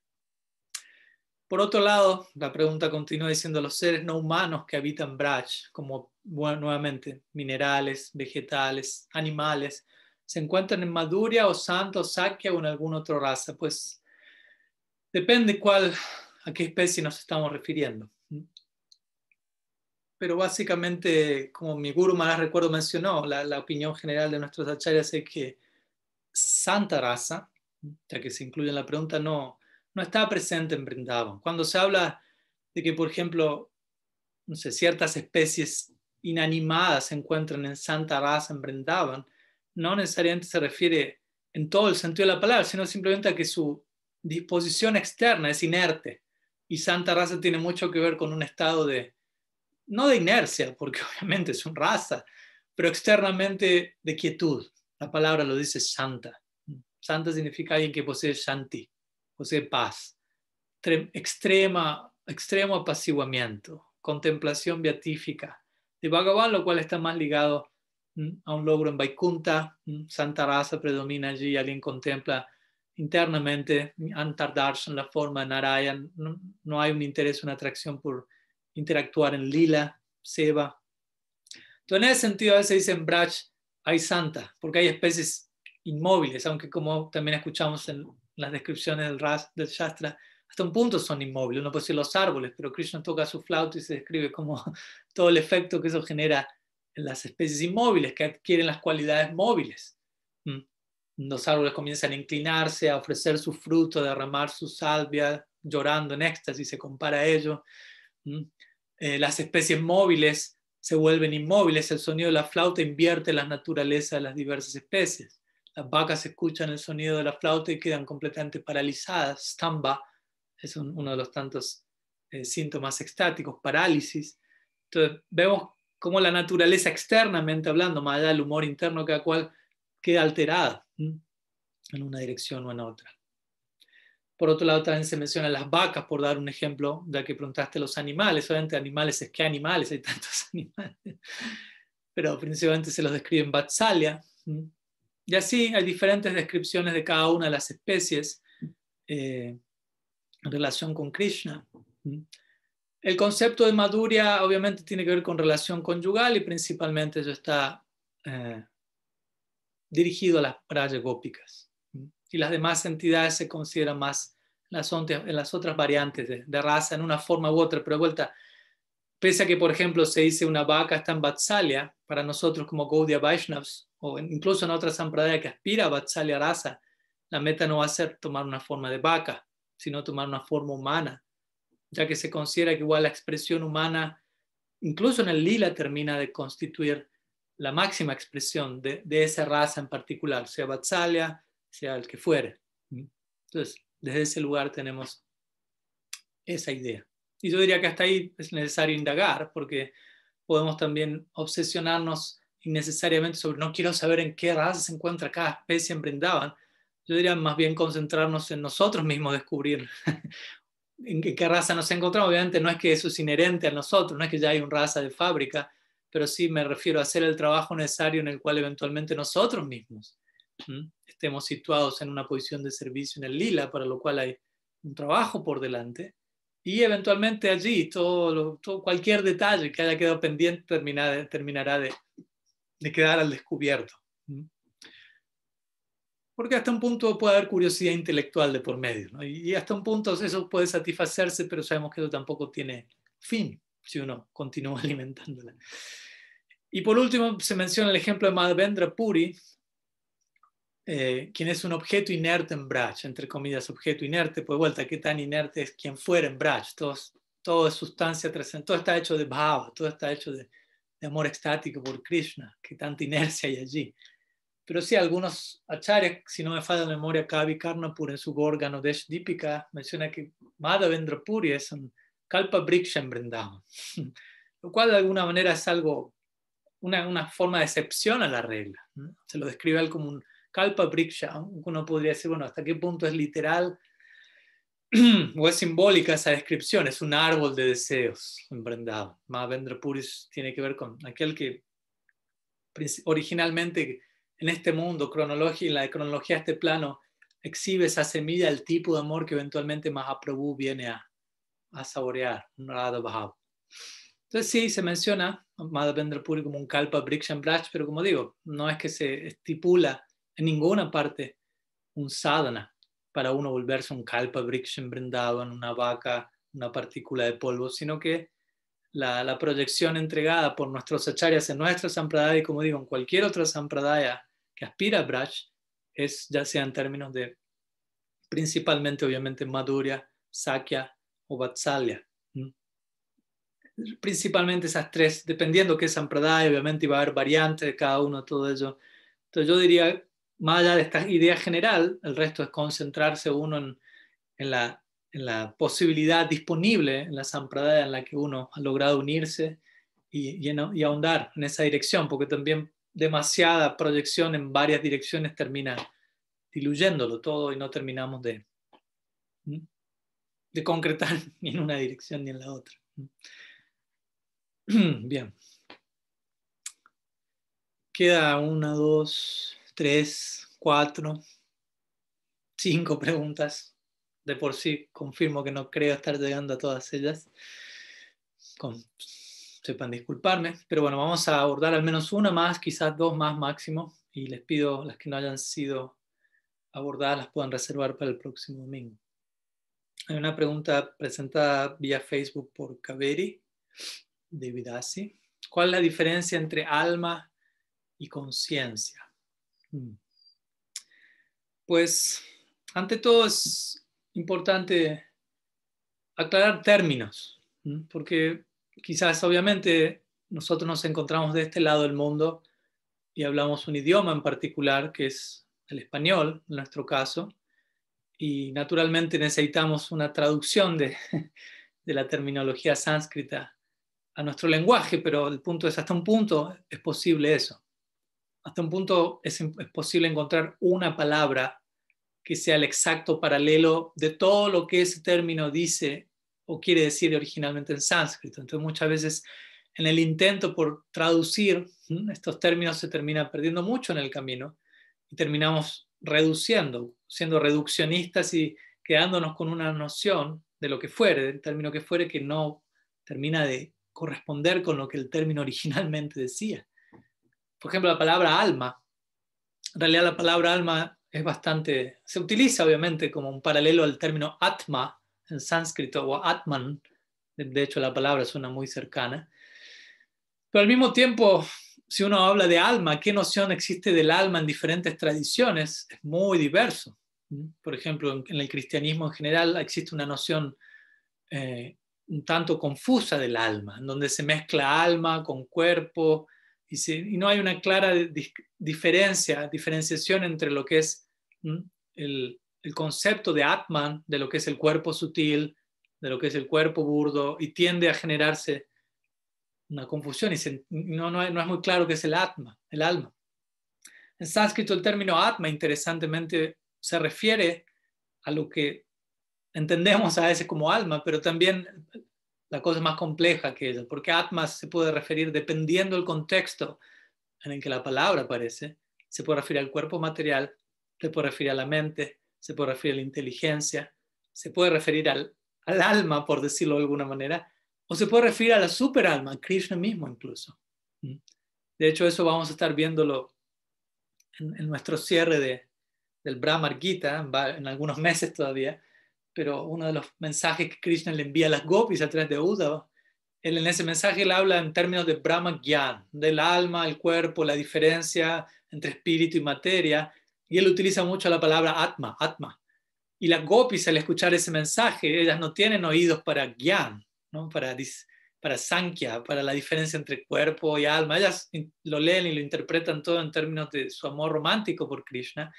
Por otro lado, la pregunta continúa diciendo los seres no humanos que habitan Braj, como nuevamente minerales, vegetales, animales, ¿se encuentran en Madhurya o Santa o Sakya o en alguna otra raza? Pues depende a qué especie nos estamos refiriendo. Pero básicamente, como mi Guru Maharaj recuerdo mencionó, la opinión general de nuestros acharyas es que Santa raza, ya que se incluye en la pregunta, no está presente en Vrindavan. Cuando se habla de que, por ejemplo, no sé, ciertas especies inanimadas se encuentran en Santa raza en Vrindavan, no necesariamente se refiere en todo el sentido de la palabra, sino simplemente a que su disposición externa es inerte. Y Santa raza tiene mucho que ver con un estado no de inercia, porque obviamente es una raza, pero externamente de quietud. La palabra lo dice Shanta. Shanta significa alguien que posee Shanti, posee paz, extremo apaciguamiento, contemplación beatífica de Bhagavan, lo cual está más ligado a un logro en Vaikunta. Santa raza predomina allí, alguien contempla internamente Antardarshan, la forma de Narayan, no hay un interés, una atracción por interactuar en lila, seva. Entonces, en ese sentido, a veces dicen Braj hay santa, porque hay especies inmóviles, aunque como también escuchamos en las descripciones del Shastra, hasta un punto son inmóviles. Uno puede decir los árboles, pero Krishna toca su flauta y se describe como todo el efecto que eso genera en las especies inmóviles, que adquieren las cualidades móviles. Los árboles comienzan a inclinarse, a ofrecer su fruto, a derramar su salvia, llorando en éxtasis, se compara a ello. Las especies móviles se vuelven inmóviles, el sonido de la flauta invierte la naturaleza de las diversas especies. Las vacas escuchan el sonido de la flauta y quedan completamente paralizadas. Stamba es uno de los tantos síntomas extáticos, parálisis. Entonces vemos cómo la naturaleza externamente hablando, más allá del humor interno, cada cual queda alterada en una dirección o en otra. Por otro lado, también se mencionan las vacas, por dar un ejemplo, ya que preguntaste los animales. Obviamente, animales es que animales, hay tantos animales. Pero principalmente se los describe en Vatsalya. Y así hay diferentes descripciones de cada una de las especies en relación con Krishna. El concepto de Madhurya obviamente tiene que ver con relación conyugal y principalmente eso está dirigido a las Braja Gópicas. Y las demás entidades se consideran más en las otras variantes de raza, en una forma u otra, pero de vuelta, pese a que, por ejemplo, se dice una vaca está en Vatsalya, para nosotros como Gaudiya Vaishnavas, o incluso en otra sampradaya que aspira a Vatsalya raza, la meta no va a ser tomar una forma de vaca, sino tomar una forma humana, ya que se considera que igual la expresión humana, incluso en el lila, termina de constituir la máxima expresión de esa raza en particular, sea Vatsalya, sea el que fuere. Entonces, desde ese lugar tenemos esa idea. Y yo diría que hasta ahí es necesario indagar, porque podemos también obsesionarnos innecesariamente sobre no quiero saber en qué raza se encuentra cada especie en Vrindavan. Yo diría más bien concentrarnos en nosotros mismos, descubrir en qué raza nos encontramos. Obviamente no es que eso es inherente a nosotros, no es que ya hay una raza de fábrica, pero sí me refiero a hacer el trabajo necesario en el cual eventualmente nosotros mismos estemos situados en una posición de servicio en el lila, para lo cual hay un trabajo por delante, y eventualmente allí cualquier detalle que haya quedado pendiente terminará de quedar al descubierto. Porque hasta un punto puede haber curiosidad intelectual de por medio, ¿no? Y hasta un punto eso puede satisfacerse, pero sabemos que eso tampoco tiene fin si uno continúa alimentándola. Y por último se menciona el ejemplo de Madhavendra Puri, quien es un objeto inerte en Braj, entre comillas, objeto inerte, pues vuelta, qué tan inerte es quien fuera en Braj. Todo es sustancia trascendente, todo está hecho de bhava, todo está hecho de amor extático por Krishna, qué tanta inercia hay allí. Pero sí, algunos acharyas, si no me falla la memoria, Kavi Karnapur en su Gorgano Desh Deepika menciona que Madhavendra Puri es un Kalpa Vriksha en Vrindavan, lo cual de alguna manera es algo, una forma de excepción a la regla. Se lo describe él como un Kalpa Vriksha, uno podría decir, bueno, ¿hasta qué punto es literal o es simbólica esa descripción? Es un árbol de deseos en Vrindavan. Madhavendra Puri tiene que ver con aquel que originalmente en este mundo, en la cronología de este plano, exhibe esa semilla, el tipo de amor que eventualmente Mahaprabhu viene a saborear, Radha Bhav. Entonces sí, se menciona Madhavendra Puri como un Kalpa Vriksha Braj, pero como digo, no es que se estipula en ninguna parte un sadhana para uno volverse un Kalpa Vriksha Vrindavan, una vaca, una partícula de polvo, sino que la proyección entregada por nuestros acharyas en nuestra sampradaya y, como digo, en cualquier otra sampradaya que aspira a Braj, es ya sea en términos de principalmente, obviamente, Madhurya, Sakya o Vatsalya. Principalmente esas tres, dependiendo qué sampradaya, obviamente iba a haber variantes de cada uno, todo ello. Entonces yo diría, más allá de esta idea general, el resto es concentrarse uno en la posibilidad disponible en la sampradaya en la que uno ha logrado unirse y ahondar en esa dirección, porque también demasiada proyección en varias direcciones termina diluyéndolo todo y no terminamos de concretar ni en una dirección ni en la otra. Bien. Queda 1, 2, 3, 4, 5 preguntas. De por sí confirmo que no creo estar llegando a todas ellas. Sepan disculparme, pero bueno, vamos a abordar al menos una más, quizás dos más máximo, y les pido las que no hayan sido abordadas las puedan reservar para el próximo domingo. Hay una pregunta presentada vía Facebook por Kaveri de Vidasi. ¿Cuál es la diferencia entre alma y conciencia? Pues, ante todo es importante aclarar términos, porque quizás obviamente nosotros nos encontramos de este lado del mundo y hablamos un idioma en particular que es el español, en nuestro caso, y naturalmente necesitamos una traducción de la terminología sánscrita a nuestro lenguaje, pero el punto es, hasta un punto es posible eso. Hasta un punto es posible encontrar una palabra que sea el exacto paralelo de todo lo que ese término dice o quiere decir originalmente en sánscrito. Entonces muchas veces en el intento por traducir estos términos se termina perdiendo mucho en el camino y terminamos reduciendo, siendo reduccionistas y quedándonos con una noción de lo que fuere, del término que fuere, que no termina de corresponder con lo que el término originalmente decía. Por ejemplo, la palabra alma. En realidad la palabra alma se utiliza obviamente como un paralelo al término atma en sánscrito o atman. De hecho la palabra suena muy cercana. Pero al mismo tiempo, si uno habla de alma, ¿qué noción existe del alma en diferentes tradiciones? Es muy diverso. Por ejemplo, en el cristianismo en general existe una noción un tanto confusa del alma, en donde se mezcla alma con cuerpo y no hay una clara diferenciación entre lo que es el concepto de Atman, de lo que es el cuerpo sutil, de lo que es el cuerpo burdo, y tiende a generarse una confusión y no es muy claro qué es el Atma, el alma. En sánscrito el término Atma, interesantemente, se refiere a lo que entendemos a veces como alma, pero también la cosa es más compleja que eso, porque Atma se puede referir, dependiendo del contexto en el que la palabra aparece, se puede referir al cuerpo material, se puede referir a la mente, se puede referir a la inteligencia, se puede referir al al alma, por decirlo de alguna manera, o se puede referir a la superalma, a Krishna mismo incluso. De hecho, eso vamos a estar viéndolo en nuestro cierre del Brahmar Gita, en algunos meses todavía, pero uno de los mensajes que Krishna le envía a las gopis a través de Uddhava, él en ese mensaje él habla en términos de Brahma Gyan, del alma, el cuerpo, la diferencia entre espíritu y materia, y él utiliza mucho la palabra Atma, Atma. Y las gopis al escuchar ese mensaje, ellas no tienen oídos para Gyan, ¿no? para Sankhya, para la diferencia entre cuerpo y alma. Ellas lo leen y lo interpretan todo en términos de su amor romántico por Krishna.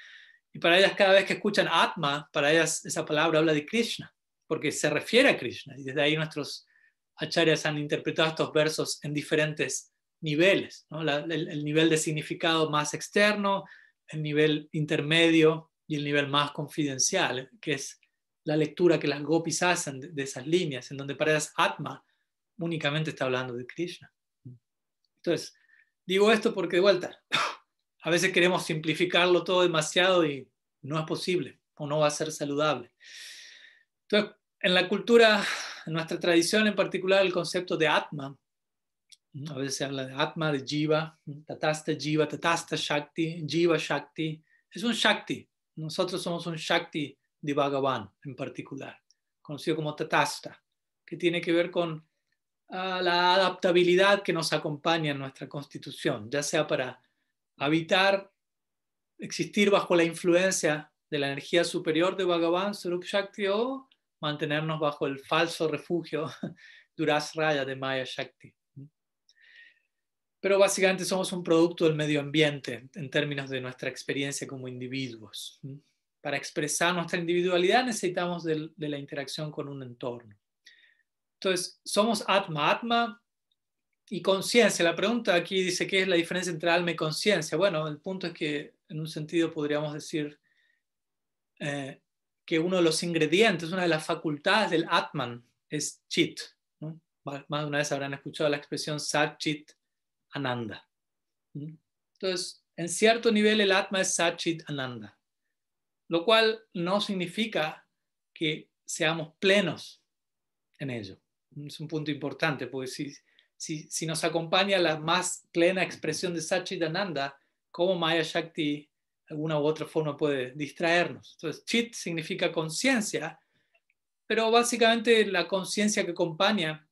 Y para ellas, cada vez que escuchan Atma, para ellas esa palabra habla de Krishna, porque se refiere a Krishna. Y desde ahí nuestros acharyas han interpretado estos versos en diferentes niveles, ¿no? El nivel de significado más externo, el nivel intermedio y el nivel más confidencial, que es la lectura que las gopis hacen de esas líneas, en donde para ellas Atma únicamente está hablando de Krishna. Entonces, digo esto porque de vuelta, a veces queremos simplificarlo todo demasiado y no es posible o no va a ser saludable. Entonces, en la cultura, en nuestra tradición en particular, el concepto de Atma, a veces se habla de Atma, de Jiva, Tatasta Shakti, Jiva Shakti, es un Shakti. Nosotros somos un Shakti de Bhagavan en particular, conocido como Tatasta, que tiene que ver con la adaptabilidad que nos acompaña en nuestra constitución, ya sea para habitar, existir bajo la influencia de la energía superior de Bhagavan, Swarup Shakti, o mantenernos bajo el falso refugio Durasraya de Maya Shakti. Pero básicamente somos un producto del medio ambiente en términos de nuestra experiencia como individuos. Para expresar nuestra individualidad necesitamos de la interacción con un entorno. Entonces, somos Atma. Atma y conciencia. La pregunta aquí dice, ¿qué es la diferencia entre alma y conciencia? Bueno, el punto es que en un sentido podríamos decir que uno de los ingredientes, una de las facultades del Atman es Chit, ¿no? Más de una vez habrán escuchado la expresión Sat Chit Ananda. Entonces, en cierto nivel el Atma es Sat Chit Ananda, lo cual no significa que seamos plenos en ello. Es un punto importante, porque si nos acompaña la más plena expresión de Sat Chit Ananda, ¿cómo Maya Shakti de alguna u otra forma puede distraernos? Entonces, Chit significa conciencia, pero básicamente la conciencia que acompaña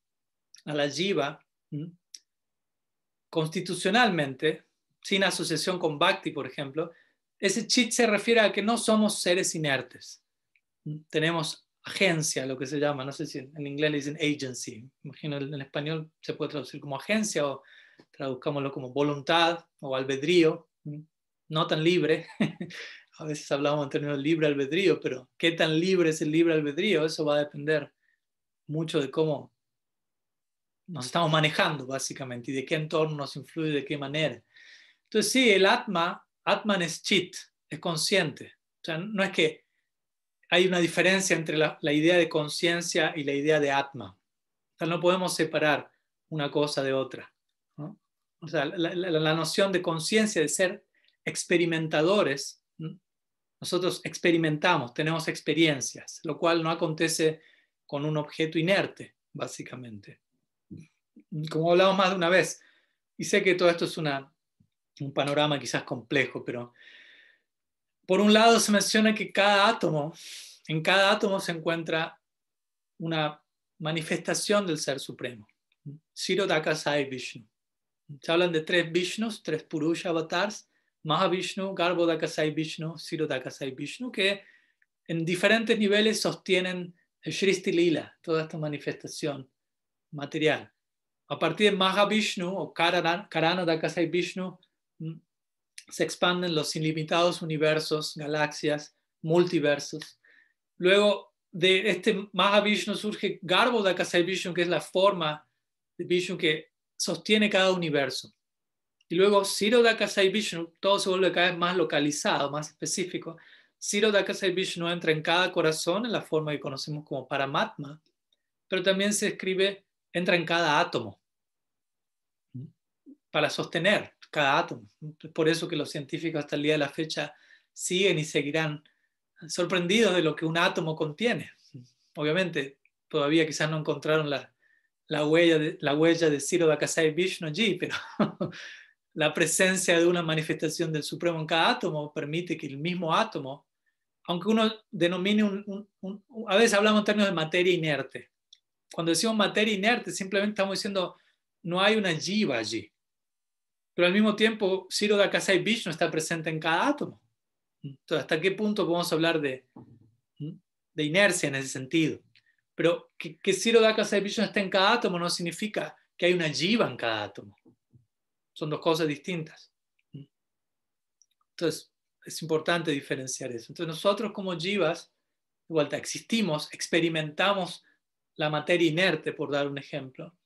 a la Jiva, constitucionalmente, sin asociación con Bhakti, por ejemplo, ese Chit se refiere a que no somos seres inertes. Tenemos agencia, lo que se llama, no sé si en inglés le dicen agency, imagino en español se puede traducir como agencia o traduzcámoslo como voluntad o albedrío, no tan libre. A veces hablamos en términos de libre albedrío, pero ¿qué tan libre es el libre albedrío? Eso va a depender mucho de cómo nos estamos manejando, básicamente, y de qué entorno nos influye, de qué manera. Entonces, sí, el Atman es Chit, es consciente. O sea, no es que hay una diferencia entre la idea de conciencia y la idea de Atma. O sea, no podemos separar una cosa de otra, ¿no? O sea, la noción de conciencia, de ser experimentadores, ¿no? Nosotros experimentamos, tenemos experiencias, lo cual no acontece con un objeto inerte, básicamente. Como hablamos más de una vez, y sé que todo esto es un panorama quizás complejo, pero por un lado se menciona que en cada átomo se encuentra una manifestación del Ser Supremo. Kshirodakasai Vishnu. Se hablan de tres Vishnus, tres Purusha avatars, Mahavishnu, Garbhodakasai Vishnu, Kshirodakasai Vishnu, que en diferentes niveles sostienen el Shristi Lila, toda esta manifestación material. A partir de Mahavishnu o Karanodakasai Vishnu se expanden los ilimitados universos, galaxias, multiversos. Luego de este Mahavishnu surge Garbhodakasai Vishnu, que es la forma de Vishnu que sostiene cada universo. Y luego Kshirodakasai Vishnu, todo se vuelve cada vez más localizado, más específico. Kshirodakasai Vishnu entra en cada corazón en la forma que conocemos como Paramatma, pero también se escribe, entra en cada átomo para sostener cada átomo. Por eso que los científicos hasta el día de la fecha siguen y seguirán sorprendidos de lo que un átomo contiene. Obviamente todavía quizás no encontraron la huella de Ksirodakasai Vishnu allí, pero la presencia de una manifestación del Supremo en cada átomo permite que el mismo átomo, aunque uno denomine a veces hablamos en términos de materia inerte. Cuando decimos materia inerte, simplemente estamos diciendo no hay una jiva allí. Pero al mismo tiempo, Ksirodakasai Vishnu está presente en cada átomo. Entonces, ¿hasta qué punto podemos hablar de inercia en ese sentido? Pero que Ksirodakasai Vishnu esté en cada átomo no significa que hay una jiva en cada átomo. Son dos cosas distintas. Entonces, es importante diferenciar eso. Entonces, nosotros como jivas, de vuelta, existimos, experimentamos la materia inerte, por dar un ejemplo.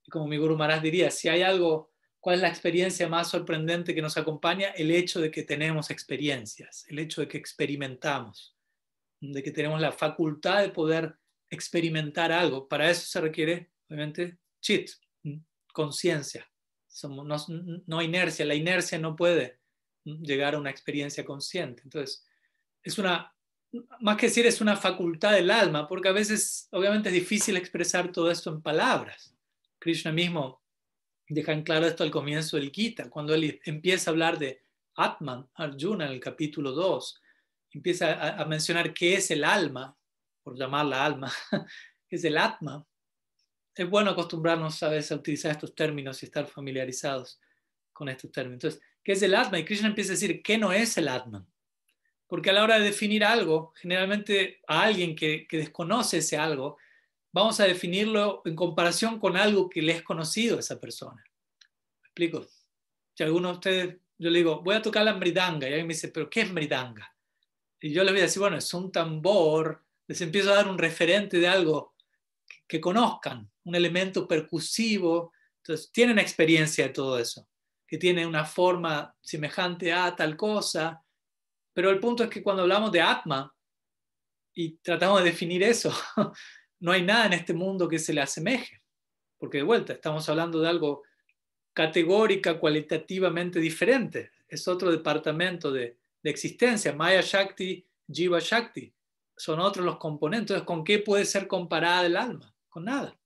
Y como mi Guru Maharaj diría, si hay algo, ¿cuál es la experiencia más sorprendente que nos acompaña? El hecho de que tenemos experiencias, el hecho de que experimentamos, de que tenemos la facultad de poder experimentar algo. Para eso se requiere, obviamente, chit, conciencia. No inercia. La inercia no puede llegar a una experiencia consciente. Entonces, más que decir, es una facultad del alma, porque a veces, obviamente, es difícil expresar todo esto en palabras. Krishna mismo deja en claro esto al comienzo del Gita, cuando él empieza a hablar de Atman, Arjuna, en el capítulo 2, empieza a mencionar qué es el alma, por llamarla alma, qué es el Atma. Es bueno acostumbrarnos a veces a utilizar estos términos y estar familiarizados con estos términos. Entonces, ¿qué es el Atma? Y Krishna empieza a decir, ¿qué no es el Atman? Porque a la hora de definir algo, generalmente a alguien que desconoce ese algo, vamos a definirlo en comparación con algo que le es conocido a esa persona. ¿Me explico? Si alguno de ustedes, yo le digo, voy a tocar la mridanga, y alguien me dice, ¿pero qué es mridanga? Y yo les voy a decir, bueno, es un tambor, les empiezo a dar un referente de algo que conozcan, un elemento percusivo, entonces tienen experiencia de todo eso, que tiene una forma semejante a tal cosa, pero el punto es que cuando hablamos de Atma y tratamos de definir eso, no hay nada en este mundo que se le asemeje, porque de vuelta estamos hablando de algo categórica, cualitativamente diferente, es otro departamento de existencia, Maya Shakti, Jiva Shakti, son otros los componentes. Entonces, ¿con qué puede ser comparada el alma? Con nada.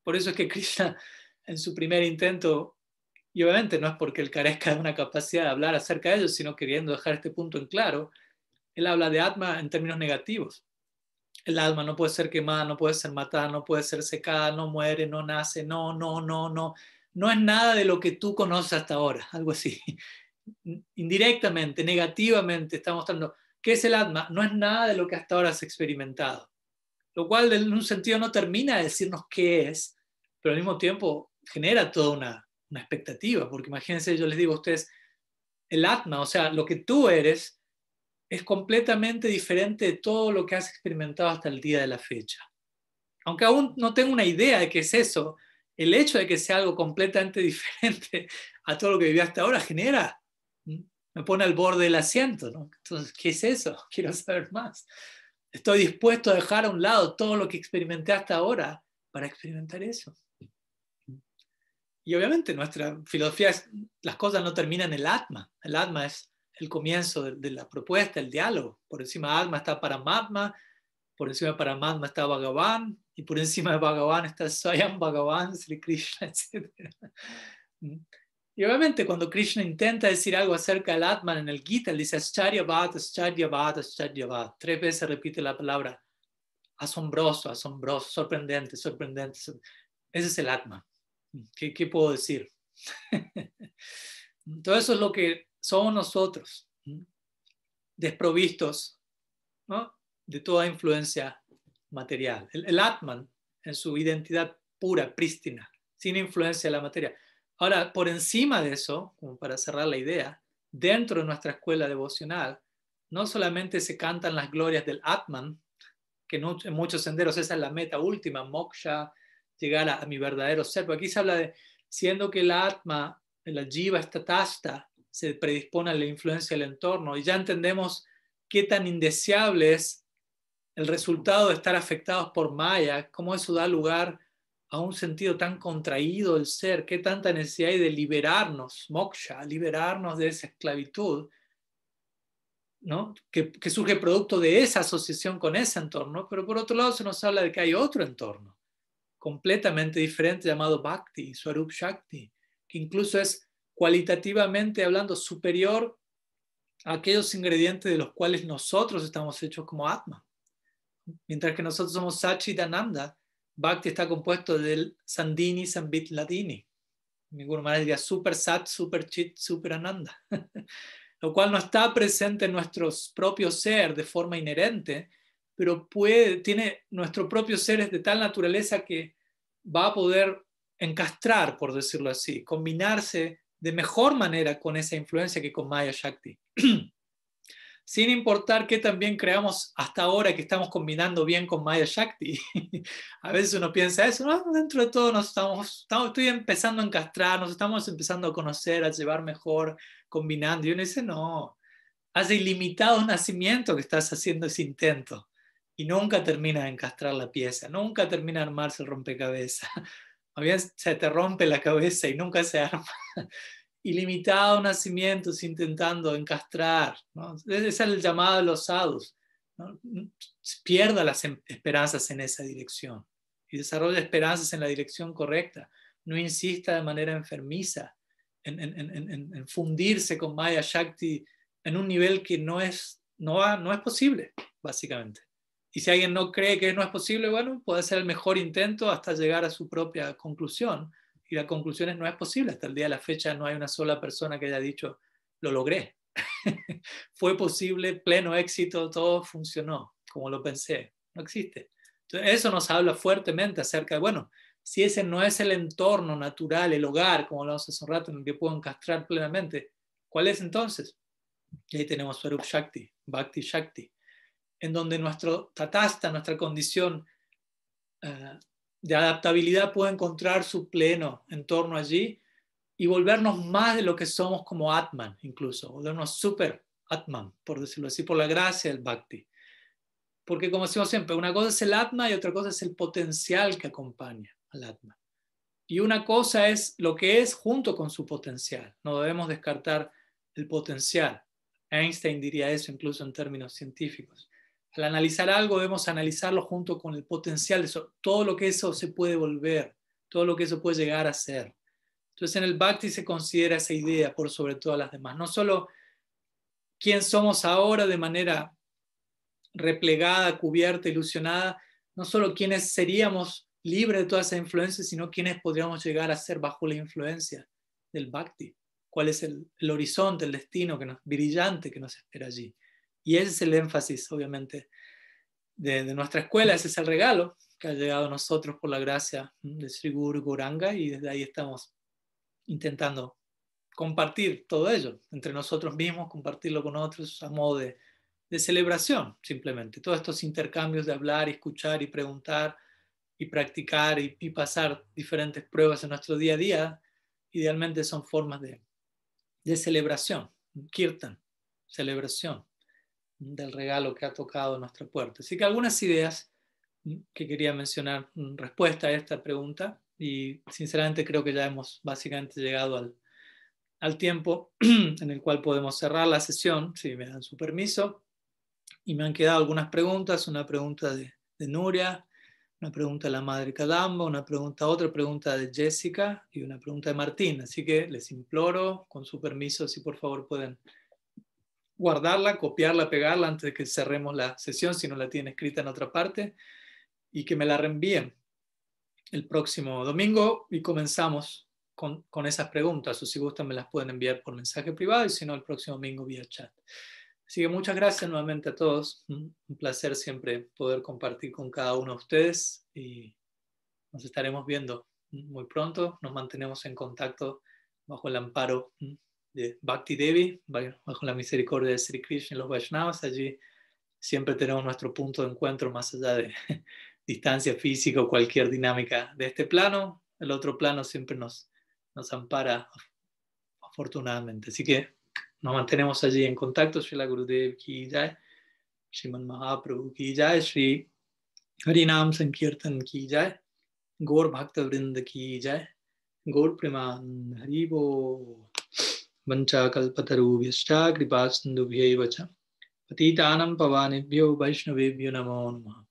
Por eso es que Krishna, en su primer intento, y obviamente no es porque él carezca de una capacidad de hablar acerca de ello, sino queriendo dejar este punto en claro, él habla de Atma en términos negativos. El alma no puede ser quemada, no puede ser matada, no puede ser secada, no muere, no nace, no. No es nada de lo que tú conoces hasta ahora, algo así. Indirectamente, negativamente, está mostrando qué es el Atma. No es nada de lo que hasta ahora has experimentado. Lo cual en un sentido no termina de decirnos qué es, pero al mismo tiempo genera toda una expectativa, porque imagínense, yo les digo a ustedes, el Atma, o sea, lo que tú eres, es completamente diferente de todo lo que has experimentado hasta el día de la fecha. Aunque aún no tengo una idea de qué es eso, el hecho de que sea algo completamente diferente a todo lo que viví hasta ahora me pone al borde del asiento, ¿no? Entonces, ¿qué es eso? Quiero saber más. Estoy dispuesto a dejar a un lado todo lo que experimenté hasta ahora para experimentar eso. Y obviamente nuestra filosofía es, las cosas no terminan en el Atma. El Atma es el comienzo de la propuesta, el diálogo. Por encima de Atma está Paramatma, por encima de Paramatma está Bhagavan, y por encima de Bhagavan está Swayam Bhagavan, Sri Krishna, etc. Y obviamente cuando Krishna intenta decir algo acerca del Atman en el Gita, él dice Ascharyavat, Ascharyavat, Ascharyavat. 3 veces repite la palabra asombroso, asombroso, sorprendente, sorprendente. Ese es el Atman. ¿Qué puedo decir? Todo eso es lo que somos nosotros, desprovistos, ¿no?, de toda influencia material. El Atman, en su identidad pura, prístina, sin influencia de la materia. Ahora, por encima de eso, como para cerrar la idea, dentro de nuestra escuela devocional, no solamente se cantan las glorias del Atman, que en muchos senderos esa es la meta última, moksha, llegar a mi verdadero ser. Pero aquí se habla de, siendo que el Atma, la Jiva Statasta, se predispone a la influencia del entorno, y ya entendemos qué tan indeseable es el resultado de estar afectados por Maya, cómo eso da lugar a un sentido tan contraído del ser, qué tanta necesidad hay de liberarnos, moksha, liberarnos de esa esclavitud. ¿no? que surge producto de esa asociación con ese entorno, pero por otro lado se nos habla de que hay otro entorno completamente diferente llamado Bhakti, Swarup Shakti, que incluso es cualitativamente hablando superior a aquellos ingredientes de los cuales nosotros estamos hechos como Atma. Mientras que nosotros somos Satchidananda, Bhakti está compuesto del Sandini, Sambit, Ladini. Mi Guru Maharaj diría Super Sat, Super Chit, Super Ananda. Lo cual no está presente en nuestro propio ser de forma inherente, pero tiene nuestro propio ser es de tal naturaleza que va a poder encastrar, por decirlo así, combinarse de mejor manera con esa influencia que con Maya Shakti. Sin importar que también creamos hasta ahora que estamos combinando bien con Maya Shakti. A veces uno piensa eso, ¿no? Dentro de todo estoy empezando a encastrar, nos estamos empezando a conocer, a llevar mejor, combinando. Y uno dice, no, hace ilimitados nacimientos que estás haciendo ese intento. Y nunca termina de encastrar la pieza, nunca termina de armarse el rompecabezas. Más bien se te rompe la cabeza y nunca se arma. Ilimitados nacimientos intentando encastrar, ¿no? Ese es el llamado de los sadhus, ¿no? Pierda las esperanzas en esa dirección y desarrolla esperanzas en la dirección correcta. No insista de manera enfermiza en fundirse con Maya Shakti en un nivel que no es posible, básicamente. Y si alguien no cree que no es posible, bueno, puede ser el mejor intento hasta llegar a su propia conclusión. Y la conclusión es no es posible. Hasta el día de la fecha no hay una sola persona que haya dicho, lo logré. Fue posible, pleno éxito, todo funcionó como lo pensé. No existe. Entonces, eso nos habla fuertemente acerca de, bueno, si ese no es el entorno natural, el hogar, como hablamos hace un rato, en el que puedo encastrar plenamente, ¿cuál es entonces? Y ahí tenemos Swarup Shakti, Bhakti Shakti, en donde nuestro tatasta, nuestra condición de adaptabilidad puede encontrar su pleno entorno allí y volvernos más de lo que somos como Atman, incluso, volvernos super Atman, por decirlo así, por la gracia del Bhakti. Porque como decimos siempre, una cosa es el Atma y otra cosa es el potencial que acompaña al Atma. Y una cosa es lo que es junto con su potencial. No debemos descartar el potencial. Einstein diría eso incluso en términos científicos. Al analizar algo debemos analizarlo junto con el potencial de eso, todo lo que eso se puede volver, todo lo que eso puede llegar a ser. Entonces en el Bhakti se considera esa idea por sobre todas las demás. No solo quién somos ahora de manera replegada, cubierta, ilusionada, no solo quiénes seríamos libres de toda esa influencia, sino quiénes podríamos llegar a ser bajo la influencia del Bhakti. ¿Cuál es el horizonte, el destino brillante que nos espera allí? Y ese es el énfasis, obviamente, de nuestra escuela, ese es el regalo que ha llegado a nosotros por la gracia de Sri Guru Gauranga, y desde ahí estamos intentando compartir todo ello entre nosotros mismos, compartirlo con otros a modo de celebración, simplemente. Todos estos intercambios de hablar, y escuchar y preguntar y practicar y pasar diferentes pruebas en nuestro día a día, idealmente son formas de celebración, kirtan, celebración del regalo que ha tocado nuestra puerta. Así que algunas ideas que quería mencionar en respuesta a esta pregunta, y sinceramente creo que ya hemos básicamente llegado al tiempo en el cual podemos cerrar la sesión, si me dan su permiso. Y me han quedado algunas preguntas, una pregunta de Nuria, una pregunta de la madre Kadamba, otra pregunta de Jessica y una pregunta de Martín. Así que les imploro, con su permiso, si por favor pueden guardarla, copiarla, pegarla antes de que cerremos la sesión, si no la tienen escrita en otra parte, y que me la reenvíen el próximo domingo y comenzamos con esas preguntas, o si gustan me las pueden enviar por mensaje privado y si no el próximo domingo vía chat. Así que muchas gracias nuevamente a todos, un placer siempre poder compartir con cada uno de ustedes y nos estaremos viendo muy pronto, nos mantenemos en contacto bajo el amparo de Bhakti Devi, bajo la misericordia de Sri Krishna y los Vaishnavas. Allí siempre tenemos nuestro punto de encuentro más allá de distancia física o cualquier dinámica de este plano. El otro plano siempre nos ampara afortunadamente. Así que nos mantenemos allí en contacto. Srila Gurudev ki jai, Sriman Mahaprabhu ki jai, Sri Harinam Sankirtan ki jai, Gaur Bhakta Vrinda ki jai, Gaur Preman Haribo, Vancha Kalpatarubhyascha Kripasindubhyaiva cha Patitanam pavanebhyo Vaishnavebhyo namo namaha.